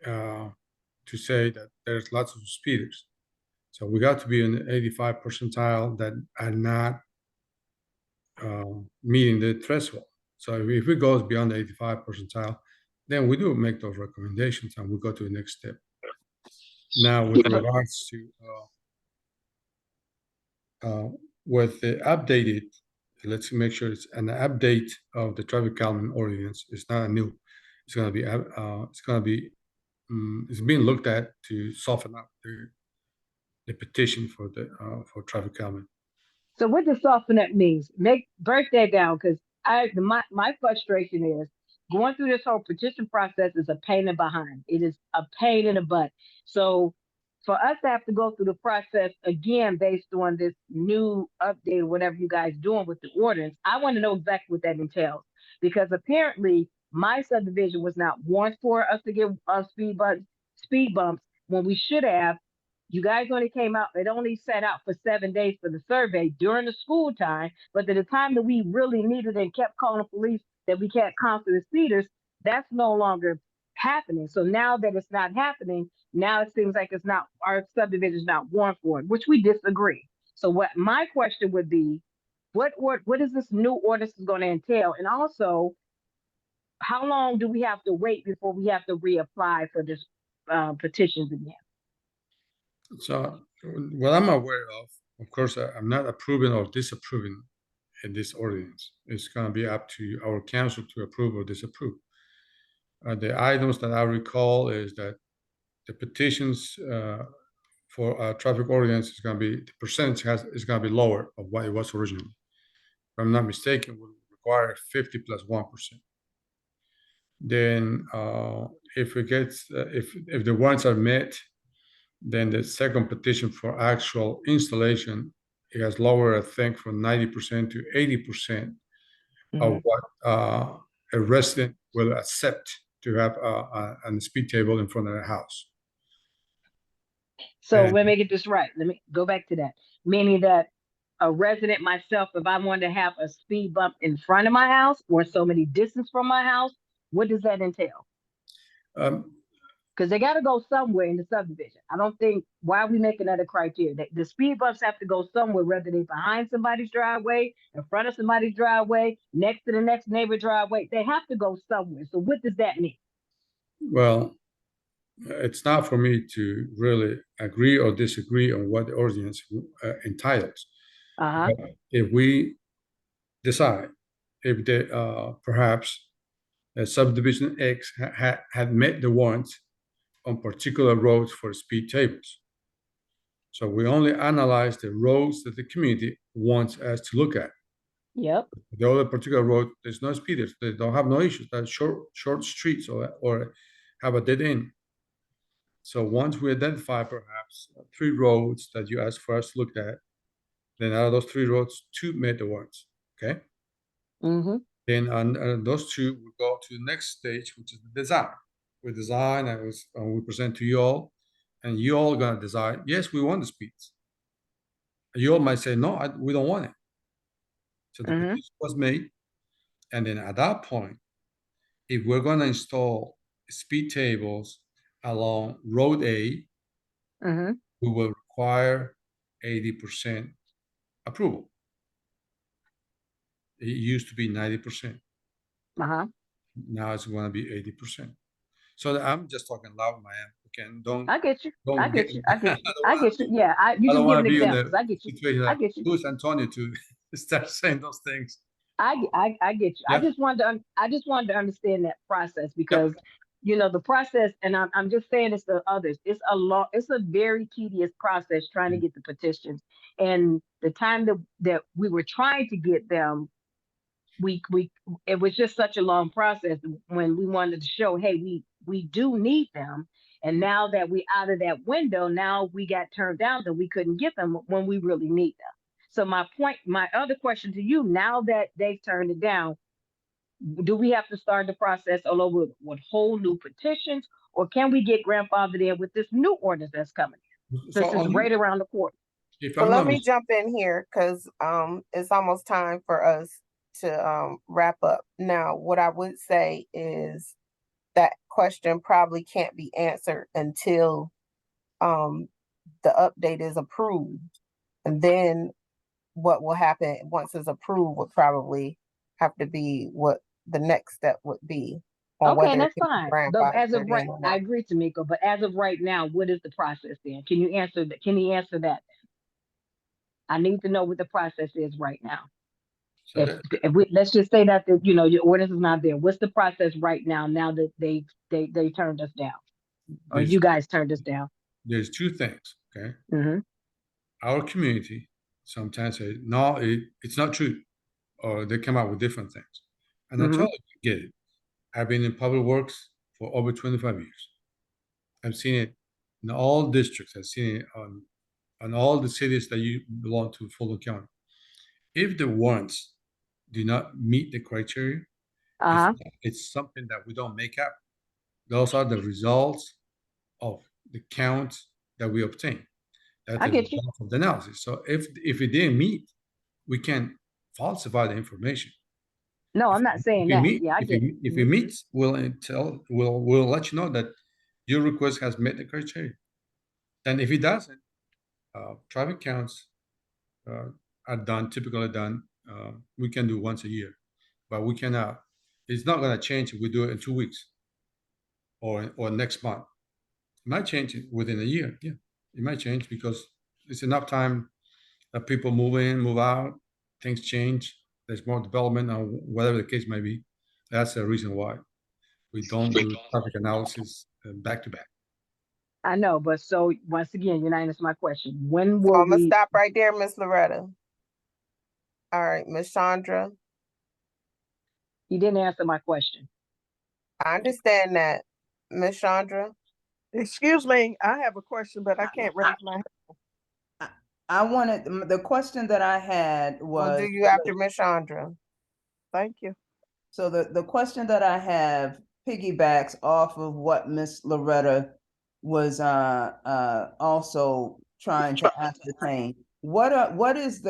to say that there's lots of speeders. So we got to be in the 85 percentile that are not meeting the threshold. So if it goes beyond the 85 percentile, then we do make those recommendations and we go to the next step. Now, with regards to with the updated, let's make sure it's an update of the traffic calming ordinance. It's not a new. It's going to be it's being looked at to soften up the petition for the for traffic calming. So what does soften up means? Break that down, because my frustration is going through this whole petition process is a pain in the behind. It is a pain in the butt. So for us to have to go through the process again based on this new update or whatever you guys doing with the ordinance, I want to know exactly what that entails, because apparently my subdivision was not warned for us to get speed bumps when we should have. You guys only came out, it only sat out for 7 days for the survey during the school time, but at the time that we really needed and kept calling police that we can't constant speeders, that's no longer happening. So now that it's not happening, now it seems like it's not, our subdivision is not warned for it, which we disagree. So what my question would be, what is this new ordinance is going to entail? And also, how long do we have to wait before we have to reapply for this petitions again? So what I'm aware of course, I'm not approving or disapproving in this ordinance. It's going to be up to our council to approve or disapprove. The items that I recall is that the petitions for a traffic ordinance is going to be, the percentage is going to be lower of what it was originally. If I'm not mistaken, will require 50 plus 1%. Then if it gets, if the ones are met, then the second petition for actual installation, it has lowered, I think, from 90% to 80% of what a resident will accept to have a speed table in front of their house. So let me get this right. Let me go back to that. Meaning that a resident myself, if I wanted to have a speed bump in front of my house or so many distance from my house, what does that entail? Because they got to go somewhere in the subdivision. I don't think, why are we making that a criteria? The speed bumps have to go somewhere, whether they're behind somebody's driveway, in front of somebody's driveway, next to the next neighbor driveway. They have to go somewhere. So what does that mean? Well, it's not for me to really agree or disagree on what the ordinance entitles. If we decide, if they perhaps subdivision X had met the warrants on particular roads for speed tables. So we only analyze the roads that the community wants us to look at. Yep. The other particular road, there's no speeders. They don't have no issues. That's short streets or have a dead end. So once we identify perhaps 3 roads that you asked for us to look at, then out of those 3 roads, 2 met the warrants. Okay. Then on those 2, we go to the next stage, which is the design. We design and we present to you all, and you all gonna decide, yes, we want the speeds. You all might say, no, we don't want it. So the petition was made, and then at that point, if we're gonna install speed tables along Road A, we will require 80% approval. It used to be 90%. Now it's going to be 80%. So I'm just talking loud, man. Don't. I get you. Don't I get get you. I get you. Yeah, you just giving examples. I get you. I get you. Louis Antonio to start saying those things. I get you. Yep. I just wanted to understand that process, because you know the process, and I'm just saying this to others. It's a very tedious process trying to get the petitions, and the time that we were trying to get them, it was just such a long process when we wanted to show, hey, we do need them. And now that we out of that window, now we got turned down that we couldn't get them when we really need them. So my other question to you, now that they've turned it down, do we have to start the process all over with whole new petitions, or can we get grandfathered in with this new ordinance that's coming in? Since it's right around the corner. So let me jump in here, because it's almost time for us to wrap up. Now, what I would say is that question probably can't be answered until the update is approved. And then what will happen once it's approved would probably have to be what the next step would be. on Okay, whether that's it can be fine. But as of grandfathered right, in or I not. agree, Tamika, but as of right now, what is the process then? Can you answer that? Can he answer that? I need to know what the process is right now. So If we, let's just say that, you know, your ordinance is not there, what's the process right now, now that they turned us down? Or there's you guys turned us down? there's two things, okay? Mm-hmm. Our community sometimes say, no, it's not true, or they come out with different things. And I Mm-hmm. totally get it. I've been in public works for over 25 years. I've seen it in all districts. I've seen it on all the cities that you belong to, Fulton County. If the warrants do not meet the criteria, Uh-huh. it's something that we don't make up. Those are the results of the count that we obtain. That's I the get you. result of the analysis. So if it didn't meet, we can falsify the information. No, I'm If, not saying if it that. meet, Yeah, I get it. if it meets, we'll let you know that your request has met the criteria. And if it doesn't, traffic counts are done, typically done. We can do once a year, but we cannot. It's not going to change if we do it in 2 weeks or next month. It might change it within a year. Yeah, it might change because it's enough time that people move in, move out, things change. There's more development, or whatever the case may be. That's the reason why we don't do traffic analysis back to back. I know, but so once again, you're not answering my question. When So will I'm gonna we? stop right there, Miss Loretta. All right, Miss Chandra. He didn't answer my question. I understand that. Miss Chandra. Excuse me, I have a question, but I can't raise my hand. I wanted, the question that I had We'll do was, you after Miss Chandra. Thank you. so the question that I have piggybacks off of what Miss Loretta was also trying to ascertain. What is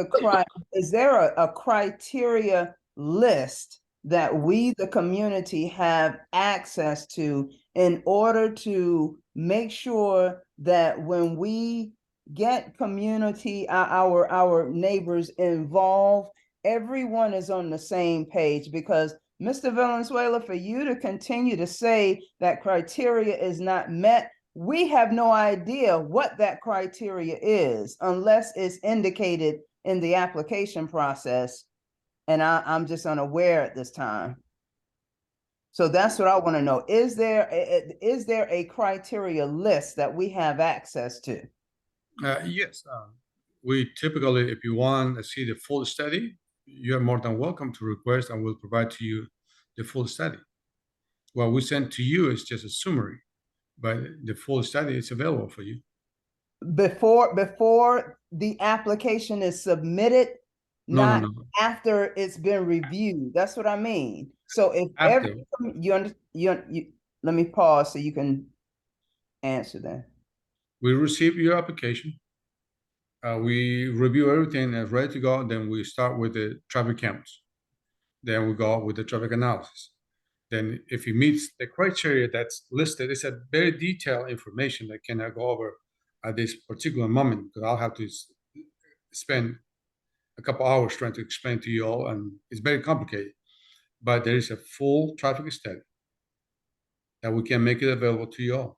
is there a criteria list that we, the community, have access to in order to make sure that when we get community, our neighbors involved, everyone is on the same page? Because Mr. Valenzuela, for you to continue to say that criteria is not met, we have no idea what that criteria is unless it's indicated in the application process. And I'm just unaware at this time. So that's what I want to know. Is there a criteria list that we have access to? Yes, we typically, if you want to see the full study, you are more than welcome to request, and we'll provide to you the full study. What we send to you is just a summary, but the full study is available for you. Before the application is submitted, not No. after it's been reviewed. That's what I mean. So if After. let me pause so you can answer that. We receive your application. We review everything as ready to go. Then we start with the traffic counts. Then we go with the traffic analysis. Then if it meets the criteria that's listed, it's a very detailed information that cannot go over at this particular moment, because I'll have to spend a couple hours trying to explain to you all, and it's very complicated. But there is a full traffic study that we can make it available to you all.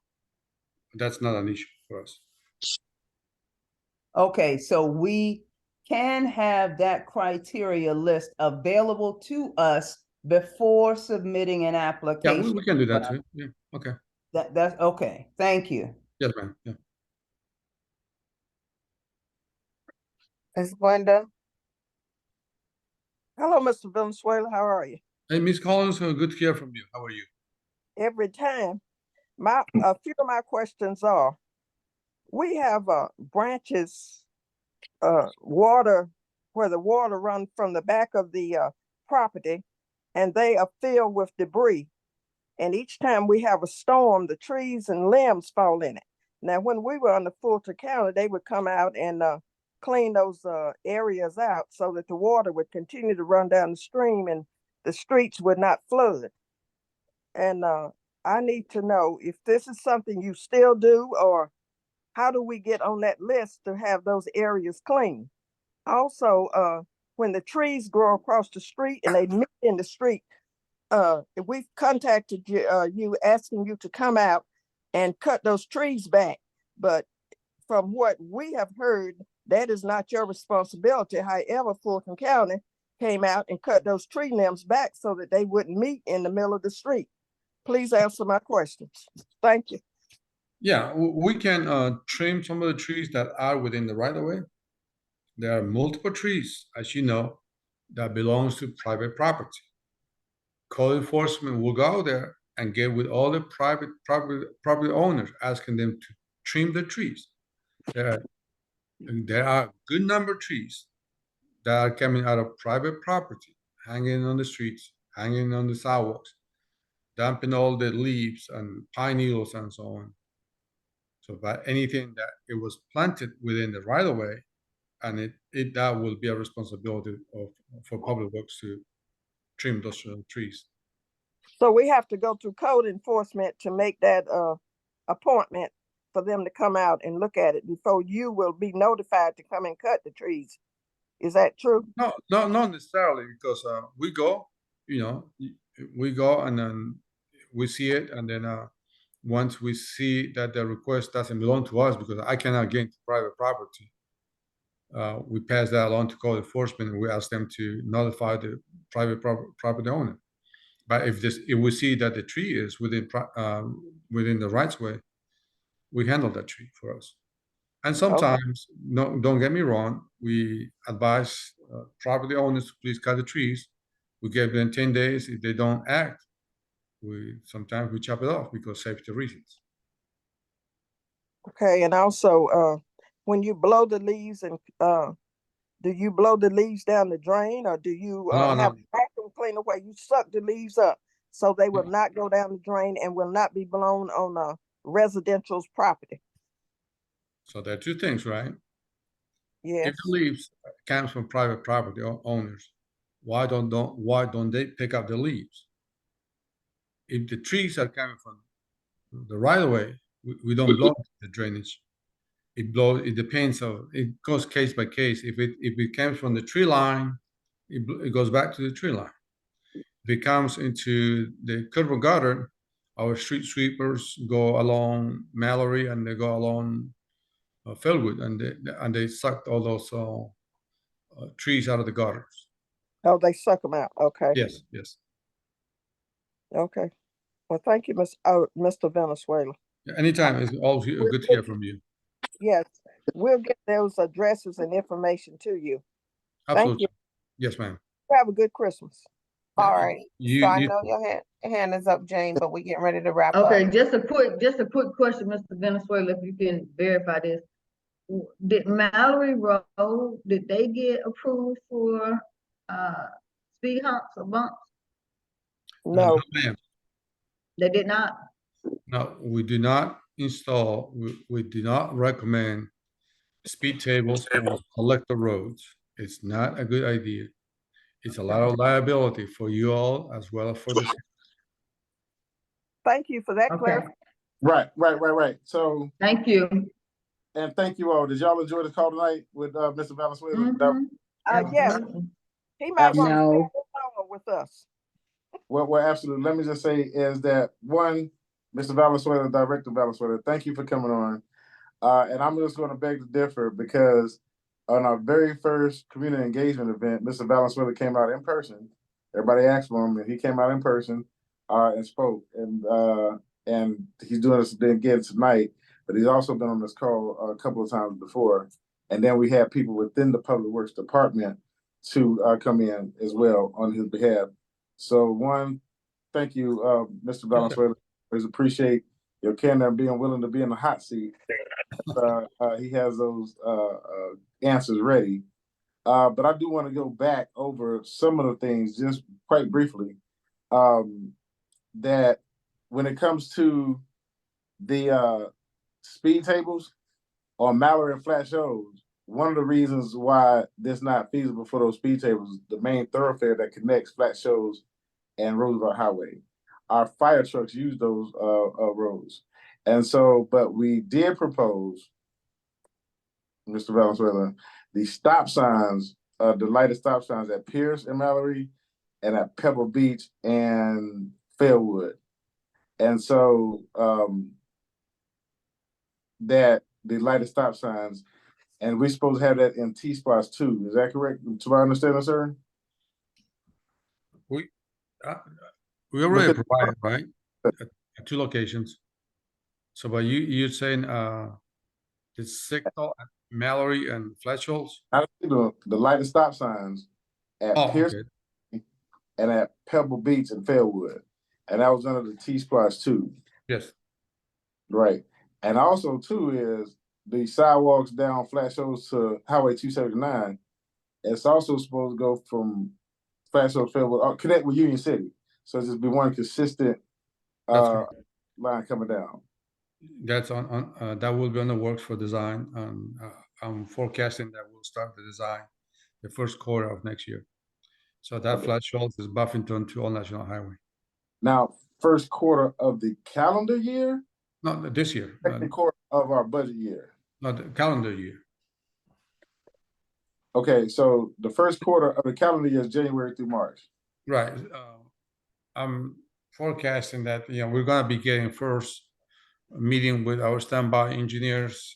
That's not an issue for us. Okay, so we can have that criteria list available to us before submitting an Yeah, application. we can do that too. Yeah, okay. That's okay. Thank you. Yes, ma'am. Yeah. Miss Glenda. Hello, Mr. Valenzuela. How are you? Hey, Ms. Collins, good to hear from you. How are you? Every time. A few of my questions are: we have branches, water, where the water runs from the back of the property, and they are filled with debris. And each time we have a storm, the trees and limbs fall in it. Now, when we were on the Fulton County, they would come out and clean those areas out so that the water would continue to run down the stream and the streets would not flood. And I need to know if this is something you still do, or how do we get on that list to have those areas clean? Also, when the trees grow across the street and they meet in the street, we've contacted you, you asking you to come out and cut those trees back. But from what we have heard, that is not your responsibility. However, Fulton County came out and cut those tree limbs back so that they wouldn't meet in the middle of the street. Please answer my questions. Thank you. Yeah, we can trim some of the trees that are within the right of way. There are multiple trees, as you know, that belongs to private property. Code enforcement will go there and get with all the private property owners, asking them to trim the trees. There are a good number of trees that are coming out of private property, hanging on the streets, hanging on the sidewalks, dumping all the leaves and pine needles and so on. So, but anything that it was planted within the right of way, and that will be a responsibility for public works to trim those trees. So we have to go through code enforcement to make that appointment for them to come out and look at it before you will be notified to come and cut the trees. Is that true? No, not necessarily, because we go, we go and then we see it, and then once we see that the request doesn't belong to us, because I cannot get into private property, we pass that along to code enforcement, and we ask them to notify the private property owner. But if we see that the tree is within the rights way, we handle that tree for us. And sometimes, no, don't get me wrong, we advise property owners to please cut the trees. We give them 10 days. If they don't act, sometimes we chop it off because safety reasons. Okay, and also when you blow the leaves, and do you blow the leaves down the drain, or do you have a vacuum cleaner where you suck the leaves up so they will not go down the drain and will not be blown on residential's property? So there are two things, right? Yes. If the leaves comes from private property owners, why don't they pick up the leaves? If the trees are coming from the right of way, we don't block the drainage. It depends on, it goes case by case. If it comes from the tree line, it goes back to the tree line. If it comes into the curb and gutter, our street sweepers go along Mallory and they go along Fellwood, and they sucked all those trees out of the gutters. Oh, they suck them out. Okay. Yes, yes. Okay. Well, thank you, Mr. Venezuela. Anytime, it's always good to hear from you. Yes, we'll get those addresses and information to you. Absolutely. Thank you. Yes, ma'am. Have a good Christmas. All right. So I know your hand is up, Jane, but we're getting ready to wrap up. Okay, just a quick question, Mr. Venezuela, if you can verify this. Did Mallory Road, did they get approved for speed humps or bumps? No. Ma'am. They did not? No, we do not install, we do not recommend speed tables on collector roads. It's not a good idea. It's a lot of liability for you all as well as for the city. Thank you for that clarification. Right. So thank you. And thank you all. Did y'all enjoy the call tonight with Mr. Valenzuela? Yes. He might want to stay with us. Well, absolutely. Let me just say is that one, Mr. Valenzuela, Director Valenzuela, thank you for coming on. And I'm just going to beg to differ, because on our very first community engagement event, Mr. Valenzuela came out in person. Everybody asked for him, and he came out in person and spoke. And he's doing this again tonight, but he's also been on this call a couple of times before. And then we had people within the Public Works Department to come in as well on his behalf. So one, thank you, Mr. Valenzuela. Always appreciate your candor and being willing to be in the hot seat. He has those answers ready. But I do want to go back over some of the things just quite briefly. That when it comes to the speed tables on Mallory and Flat Shoals, one of the reasons why this is not feasible for those speed tables, the main thoroughfare that connects Flat Shoals and Roosevelt Highway. Our fire trucks use those roads. And so, but we did propose, Mr. Valenzuela, the stop signs, the lighted stop signs at Pierce and Mallory and at Pebble Beach and Fairwood. And so that the lighted stop signs, and we're supposed to have that in T-Spots too. Is that correct? To my understanding, sir? We already Because- provide, right? At 2 locations. So, but you're saying the Signal at Mallory and Fletcher's? I see the lighted stop signs at Oh, Pierce okay. and at Pebble Beach and Fairwood, and that was under the T-Spots too. Yes. Right. And also too is the sidewalks down Flat Shoals to Highway 279. It's also supposed to go from Flat Shoals Fairwood, connect with Union City. So it's just be one consistent That's line coming down. That's on that will be on the works for design. I'm forecasting that we'll start the design the first quarter of next year. So that Okay. Flat Shoals is Buffington to Old National Highway. Now, first quarter of the calendar year? Not this year. Second quarter of our budget year. Not the calendar year. Okay, so the first quarter of the calendar year is January through March. Right. I'm forecasting that we're gonna be getting first meeting with our standby engineers.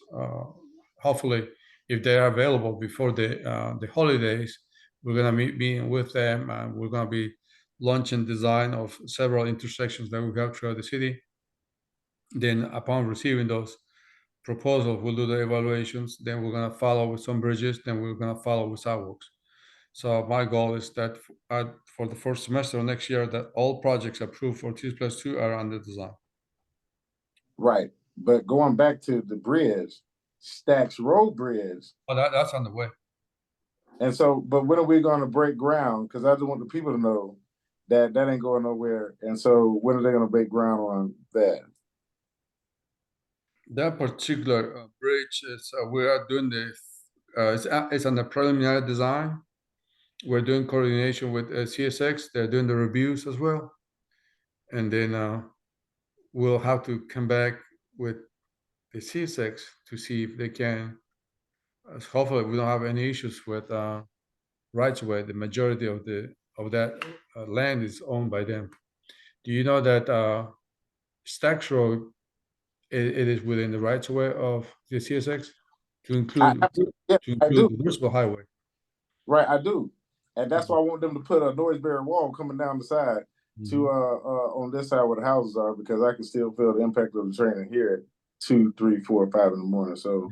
Hopefully, if they are available before the holidays, we're gonna meeting with them, and we're gonna be launching design of several intersections that we have throughout the city. Then, upon receiving those proposals, we'll do the evaluations. Then we're gonna follow with some bridges. Then we're gonna follow with sidewalks. So my goal is that for the first semester of next year, that all projects approved for T+2 are under design. Right. But going back to the bridge, Stacks Road Bridge. Oh, that's on the way. And so, but when are we going to break ground? Because I just want the people to know that that ain't going nowhere. And so when are they going to break ground on that? That particular bridge is, we are doing it's on the preliminary design. We're doing coordination with CSX. They're doing the reviews as well. And then we'll have to come back with the CSX to see if they can, hopefully we don't have any issues with rights of way. The majority of that land is owned by them. Do you know that Stacks Road, it is within the rights of way of the CSX to include the municipal highway? Right, I do. And that's why I want them to put a noise barrier wall coming down the side to on this side where the houses are, because I can still feel the impact of the train and hear it 2, 3, 4, 5 in the morning. So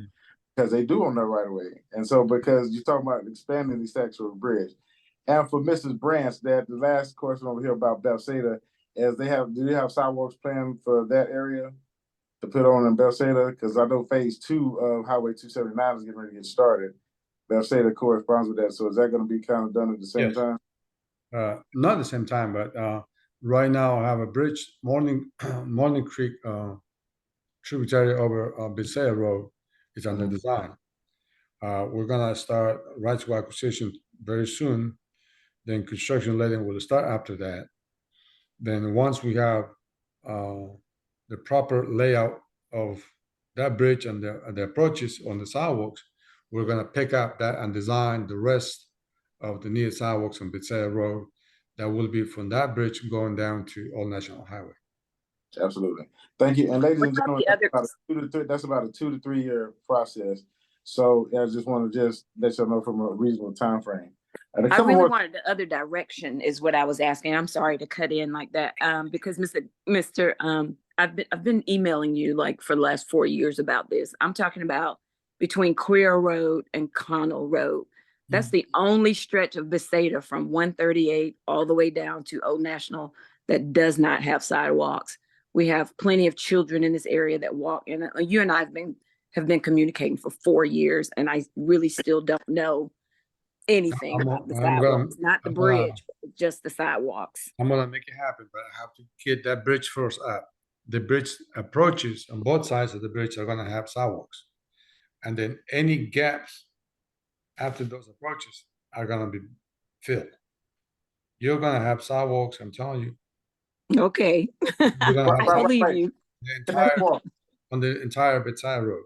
because they do on that right away. And so because you're talking about expanding the Stacks Road Bridge. And for Mrs. Branch, that the last question over here about Bethsaida is do they have sidewalks planned for that area to put on in Bethsaida? Because I know phase 2 of Highway 279 is getting ready to get started. Bethsaida corresponds with that. So is that going to be kind of done at the same time? Not at the same time, but right now I have a bridge, Morning Creek tributary over Bethsaida Road is under design. We're gonna start rights of acquisition very soon. Then construction letting will start after that. Then once we have the proper layout of that bridge and the approaches on the sidewalks, we're gonna pick up that and design the rest of the needed sidewalks on Bethsaida Road that will be from that bridge going down to Old National Highway. Absolutely. Thank you. And ladies and gentlemen, that's about a 2 to 3 year process. So I just want to just let you know from a reasonable time frame. I really wanted the other direction is what I was asking. I'm sorry to cut in like that. Because I've been emailing you like for the last 4 years about this. I'm talking about between Queer Road and Connell Road. That's the only stretch of Bethsaida from 138 all the way down to Old National that does not have sidewalks. We have plenty of children in this area that walk, and you and I have been communicating for 4 years, and I really still don't know anything about the sidewalks, not the bridge, but just the sidewalks. I'm gonna make it happen, but I have to get that bridge first up. The bridge approaches on both sides of the bridge are gonna have sidewalks. And then any gaps after those approaches are gonna be filled. You're gonna have sidewalks, I'm telling you. Okay. I believe you. On the entire Bethsaida Road.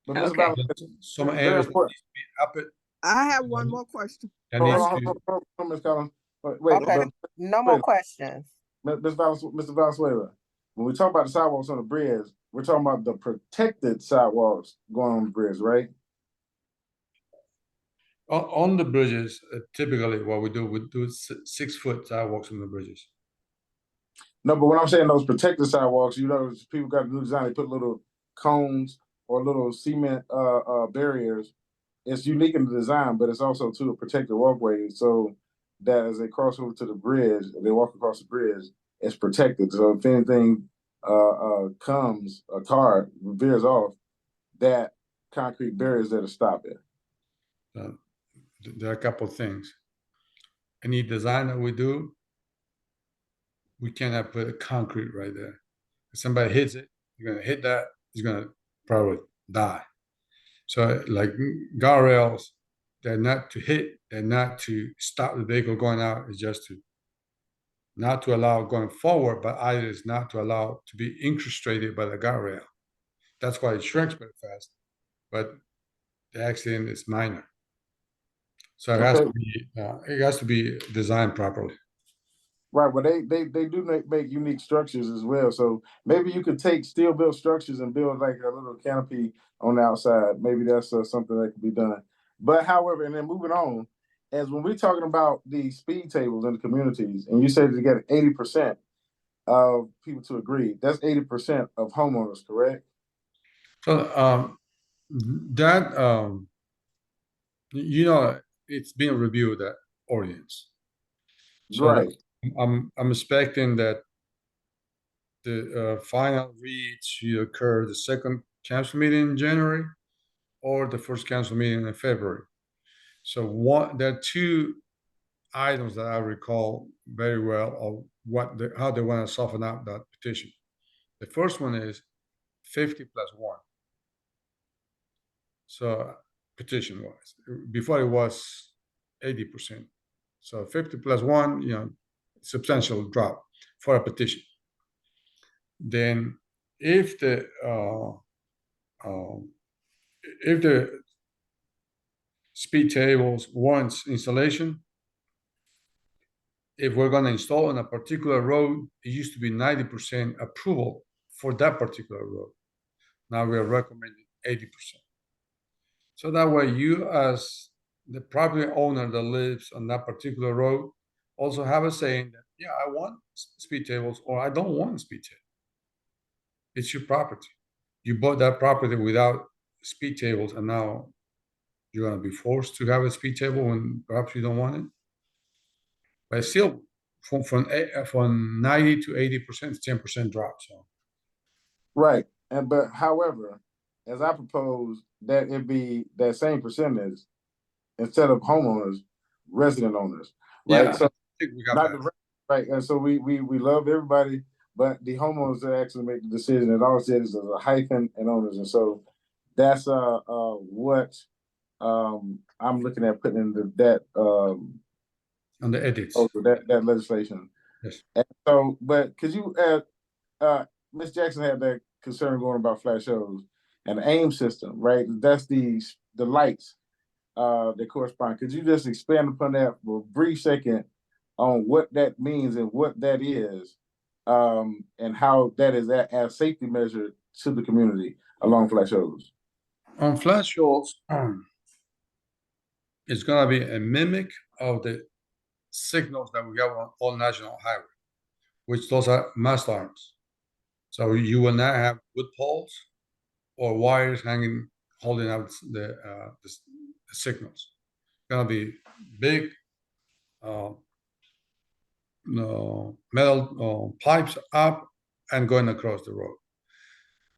Okay. Some areas that needs to be up it. I have one more question. Hold on, Ms. Collins. Wait, Okay, no more questions. Mr. Valenzuela, when we talk about the sidewalks on the bridge, we're talking about the protected sidewalks going on the bridge, right? On the bridges, typically what we do 6 foot sidewalks on the bridges. No, but when I'm saying those protected sidewalks, you know, people got a new design. They put little cones or little cement barriers. It's unique in the design, but it's also to a protected walkway, so that as they cross over to the bridge, they walk across the bridge, it's protected. So if anything comes, a car veers off, that concrete barriers there to stop it. There are a couple of things. Any design that we do, we cannot put a concrete right there. If somebody hits it, you're gonna hit that, he's gonna probably die. So like guardrails, they're not to hit, they're not to stop the vehicle going out, it's just to not to allow going forward, but either is not to allow to be incrustated by the guardrail. That's why it shrinks very fast, but the accident is minor. So it has to be designed properly. Right, well, they do make unique structures as well. So maybe you could take steel built structures and build like a little canopy on the outside. Maybe that's something that could be done. But however, and then moving on, as when we're talking about the speed tables in the communities, and you said to get 80% of people to agree, that's 80% of homeowners, correct? So that you know, it's being reviewed at ordinance. So right. I'm expecting that the final read should occur the second council meeting in January or the first council meeting in February. So there are 2 items that I recall very well of how they want to soften up that petition. The first one is 50 plus 1. So petition wise, before it was 80%. So 50 plus 1, you know, substantial drop for a petition. Then if the speed tables warrants installation, if we're going to install on a particular road, it used to be 90% approval for that particular road. Now we are recommending 80%. So that way you as the property owner that lives on that particular road also have a saying that, yeah, I want speed tables or I don't want speed tables. It's your property. You bought that property without speed tables and now you're going to be forced to have a speed table when perhaps you don't want it. But still, from 90 to 80%, 10% drop. So Right, but however, as I propose that it be that same percentage instead of homeowners, resident owners, right? Yeah, so I think we got not that. right, and so we love everybody, but the homeowners that actually make the decision. And all it says is a hyphen and owners, and so that's what I'm looking at putting into that On the edits. that legislation. Yes. And so, but could you Ms. Jackson had that concern going about flash shows and the AIM system, right? That's the lights that correspond. Could you just expand upon that for a brief second on what that means and what that is, and how that is as safety measure to the community along flash shows? On flash shows, it's going to be a mimic of the signals that we have on all national highway, which those are mast arms. So you will not have wood poles or wires holding out the signals. It's going to be big metal pipes up and going across the road,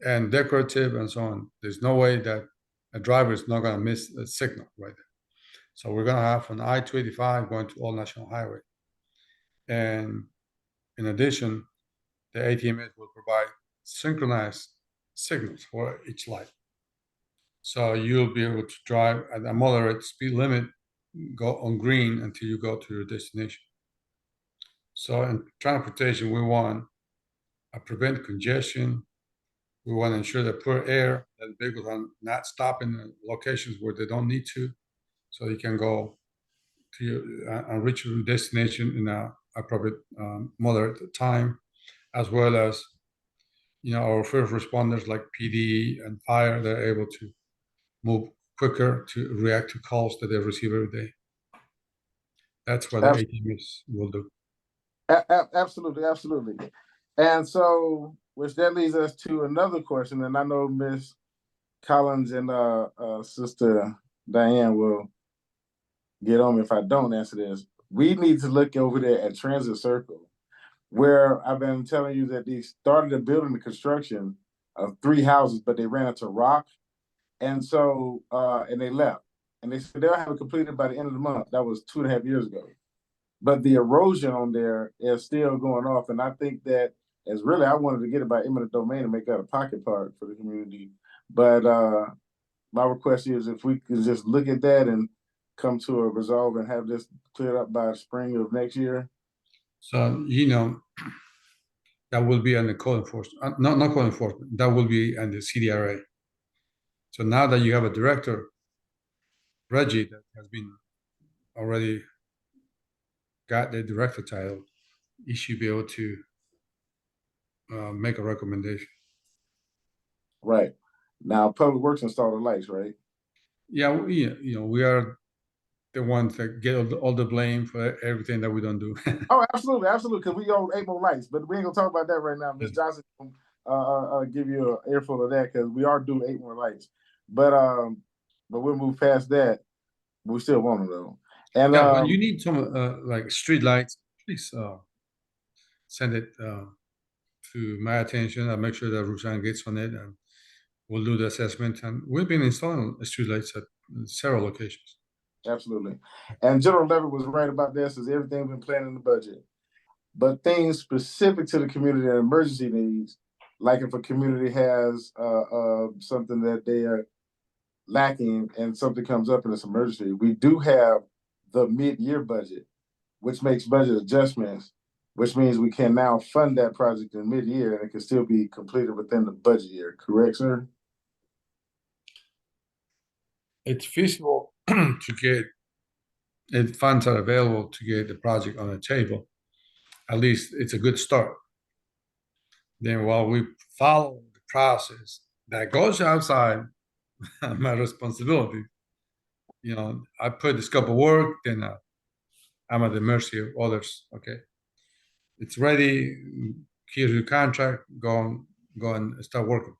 and decorative and so on. There's no way that a driver is not going to miss a signal right there. So we're going to have from I-285 going to all national highway. And in addition, the ATMS will provide synchronized signals for each light. So you'll be able to drive at a moderate speed limit, go on green until you go to your destination. So in transportation, we want to prevent congestion. We want to ensure that per air, that vehicles are not stopping in locations where they don't need to. So you can go reach your destination in a appropriate moderate time, as well as our first responders like PD and fire. They're able to move quicker to react to calls that they receive every day. That's what the ATMs will do. Absolutely, absolutely. And so, which that leads us to another question, and I know Ms. Collins and Sister Diane will get on me if I don't answer this. We need to look over there at Transit Circle, where I've been telling you that they started the building the construction of 3 houses, but they ran into rock. And so, and they left. And they said they'll have it completed by the end of the month. That was 2.5 years ago. But the erosion on there is still going off. And I think that is really, I wanted to get it by eminent domain and make that a pocket park for the community. But my request is if we could just look at that and come to a resolve and have this cleared up by spring of next year. So, that will be under code enforcement, not code enforcement, that will be under CDRA. So now that you have a director, Reggie, that has been already got the director title, you should be able to make a recommendation. Right. Now, Public Works installed the lights, right? Yeah, we are the ones that get all the blame for everything that we don't do. Oh, absolutely, absolutely, because we own 8 more lights, but we ain't gonna talk about that right now. Ms. Johnson give you an earful of that because we are doing 8 more lights. But we'll move past that. But we still want them though. And yeah, you need some like street lights. Please send it to my attention. I'll make sure that Roseanne gets on it, and we'll do the assessment. And we've been installing street lights at several locations. Absolutely. And General Levitt was right about this, is everything been planned in the budget. But things specific to the community and emergency needs, like if a community has something that they are lacking and something comes up in this emergency, we do have the mid-year budget, which makes budget adjustments, which means we can now fund that project in mid-year and it can still be completed within the budget year. Correct, sir? It's feasible to get, if funds are available to get the project on the table. At least it's a good start. Then while we follow the process that goes outside my responsibility, I put the scope of work, then I'm at the mercy of others. Okay, it's ready. Here's your contract. Go and start working.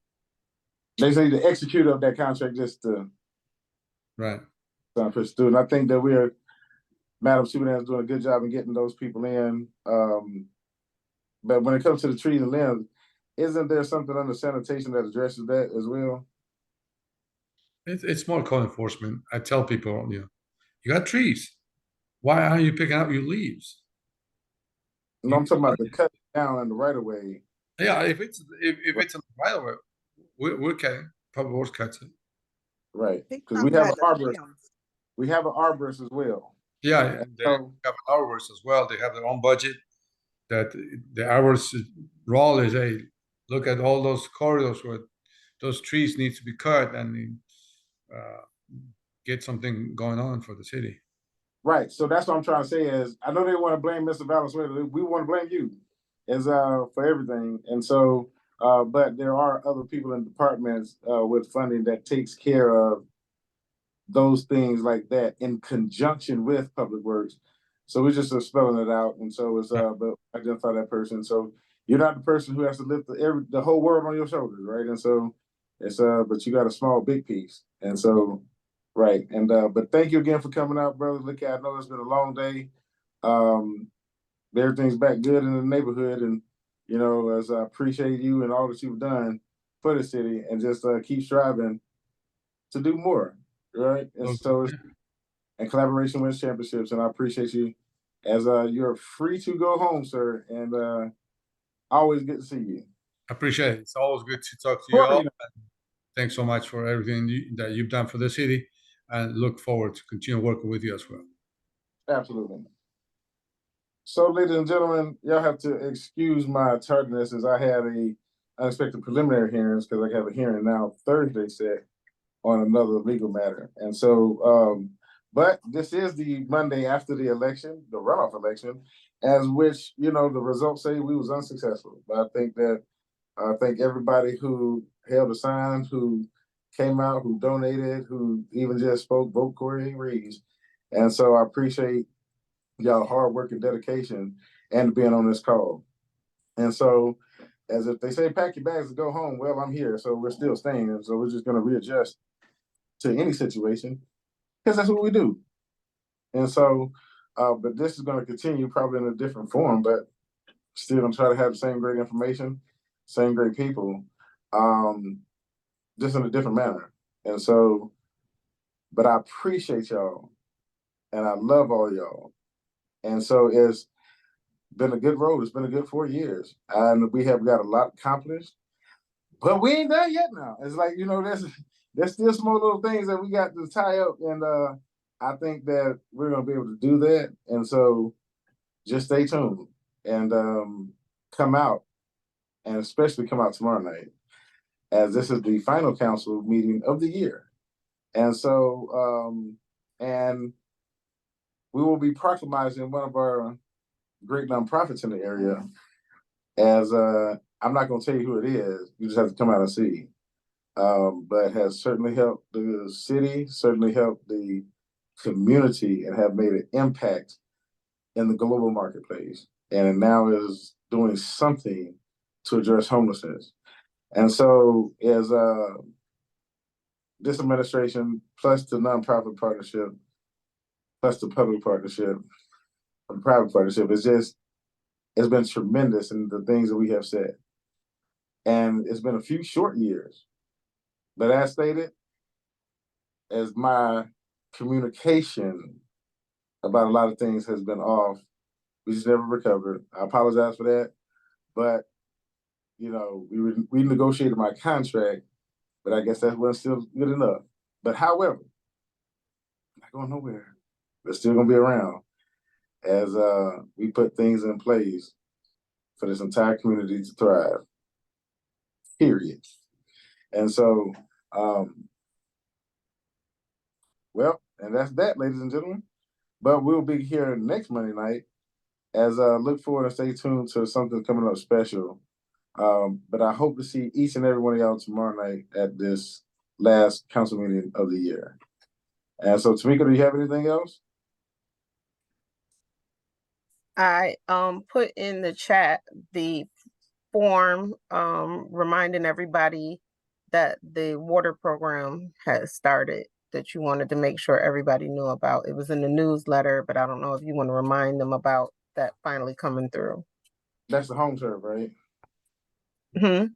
They say the execute of that contract just right. And I think that Madam Superintendent is doing a good job in getting those people in. But when it comes to the trees and limbs, isn't there something under sanitation that addresses that as well? It's more code enforcement. I tell people, you got trees. Why aren't you picking up your leaves? No, I'm talking about the cut down in the right of way. Yeah, if it's in the right of way, we're cutting. Public Works cuts it. Right, because we have an arborist. We have an arborist as well. Yeah, and they have an arborist as well. They have their own budget. That the arborist role is, hey, look at all those corridors where those trees need to be cut and get something going on for the city. Right. So that's what I'm trying to say is, I know they want to blame Mr. Valenzuela. We want to blame you as for everything. And so, but there are other people in departments with funding that takes care of those things like that in conjunction with Public Works. So we're just spelling it out. And so it's but identify that person. So you're not the person who has to lift the whole world on your shoulders, right? And so it's but you got a small big piece. And so right. And but thank you again for coming out, brother. Look, I know it's been a long day. Everything's back good in the neighborhood, and as I appreciate you and all that you've done for the city, and just keep striving to do more, right? And so and collaboration wins championships, and I appreciate you. As you're free to go home, sir, and always good to see you. I appreciate it. It's always good to talk to you all. Thanks so much for everything that you've done for the city, and look forward to continue working with you as well. Absolutely. So, ladies and gentlemen, y'all have to excuse my tardiness as I had a unexpected preliminary hearings because I have a hearing now Thursday set on another legal matter. And so, But this is the Monday after the election, the runoff election, as which, you know, the results say we was unsuccessful. But I think everybody who held a sign, who came out, who donated, who even just spoke, vote Corey Reeves. And so I appreciate y'all hard work and dedication and being on this call. And so, as if they say, pack your bags and go home, well, I'm here. So we're still staying. And so we're just going to readjust to any situation because that's what we do. And so, but this is going to continue probably in a different form, but still going to try to have the same great information, same great people, just in a different manner. And so, but I appreciate y'all and I love all y'all. And so it's been a good road. It's been a good 4 years. And we have got a lot accomplished, but we ain't done yet now. It's like, you know, there's still small little things that we got to tie up. And I think that we're going to be able to do that. And so just stay tuned and come out, and especially come out tomorrow night, as this is the final council meeting of the year. And so, and we will be proclaiming one of our great nonprofits in the area as, I'm not going to tell you who it is. You just have to come out and see. But has certainly helped the city, certainly helped the community, and have made an impact in the global marketplace. And now is doing something to address homelessness. And so as this administration, plus the nonprofit partnership, plus the public partnership, the private partnership, it's been tremendous in the things that we have said. And it's been a few short years. But as stated, as my communication about a lot of things has been off, we just never recovered. I apologize for that. But, you know, we negotiated my contract, but I guess that wasn't still good enough. But however, not going nowhere. They're still going to be around as we put things in place for this entire community to thrive, period. And so, well, and that's that, ladies and gentlemen. But we'll be here next Monday night as look forward and stay tuned to something coming up special. But I hope to see each and every one of y'all tomorrow night at this last council meeting of the year. And so, Tamika, do you have anything else? I put in the chat the form reminding everybody that the water program has started that you wanted to make sure everybody knew about. It was in the newsletter, but I don't know if you want to remind them about that finally coming through. That's the home serve, right? Mm-hmm.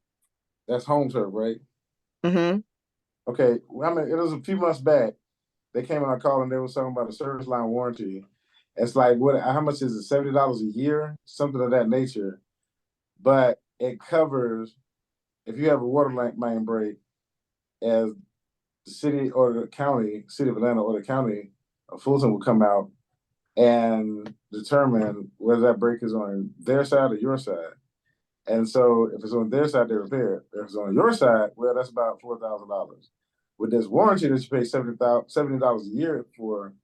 That's home serve, right? Mm-hmm. Okay. Well, I mean, it was a few months back. They came on our call and they were talking about a service line warranty. It's like, what? How much is it? $70 a year, something of that nature. But it covers if you have a water main break, as the city or the county, city of Atlanta or the county of Fulton will come out and determine whether that break is on their side or your side. And so if it's on their side, they repair it. If it's on your side, well, that's about $4,000. With this warranty that you pay $70 a year for,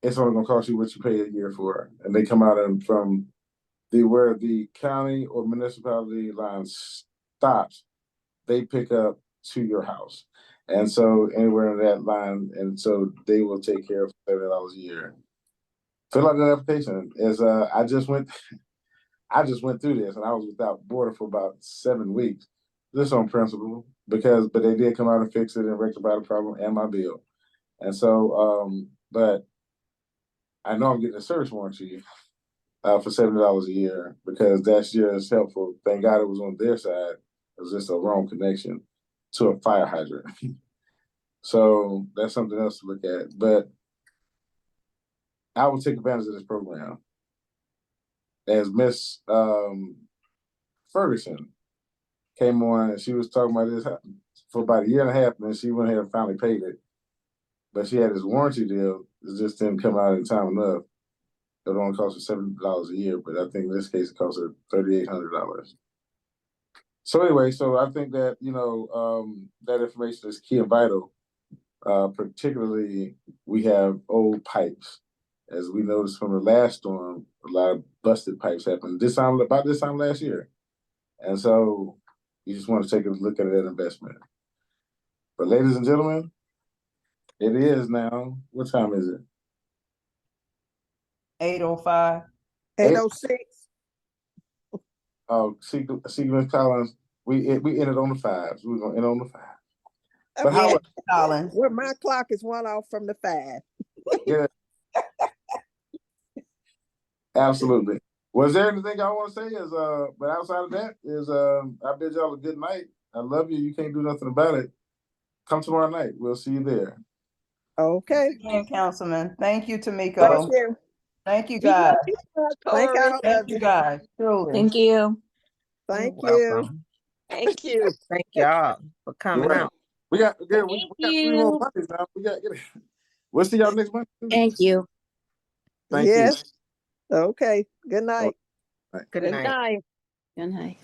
it's only going to cost you what you pay a year for. And they come out and from where the county or municipality line stops, they pick up to your house. And so anywhere in that line, and so they will take care of $70 a year. Fill out that application. As I just went through this, and I was without water for about 7 weeks, just on principle, but they did come out and fix it and rectify the problem and my bill. And so, but I know I'm getting a service warranty for $70 a year because that's just helpful. Thank God it was on their side. It was just a wrong connection to a fire hydrant. So that's something else to look at. But I will take advantage of this program. As Miss Ferguson came on and she was talking about this for about a year and a half, and then she went ahead and finally paid it. But she had this warranty deal. It just didn't come out in time enough. It only cost her $70 a year, but I think in this case it cost her $3,800. So anyway, so I think that, you know, that information is key and vital Particularly, we have old pipes. As we noticed from the last storm, a lot of busted pipes happened about this time last year. And so you just want to take a look at that investment. But ladies and gentlemen, it is now, what time is it? 8:05. 8:06. Oh, see, Ms. Collins, we ended on the fives. We're gonna end on the five. But Okay. how? Collins. Well, my clock is one off from the 5. Yeah. Absolutely. Was there anything I want to say? But outside of that, I bid y'all a good night. I love you. You can't do nothing about it. Come tomorrow night. We'll see you there. Okay. Again, Councilman. Thank you, Thank Tamiko. you. Thank you, guys. Thank all Thank of you, you. guys. Truly. Thank you. Thank You're you. welcome. Thank you. Thank y'all for coming Right. out. We got Thank 3 more you. Mondays now. We got we'll see y'all next month. Thank you. Thank Yes. Okay. Good night. you. Good Good night. night. Good night.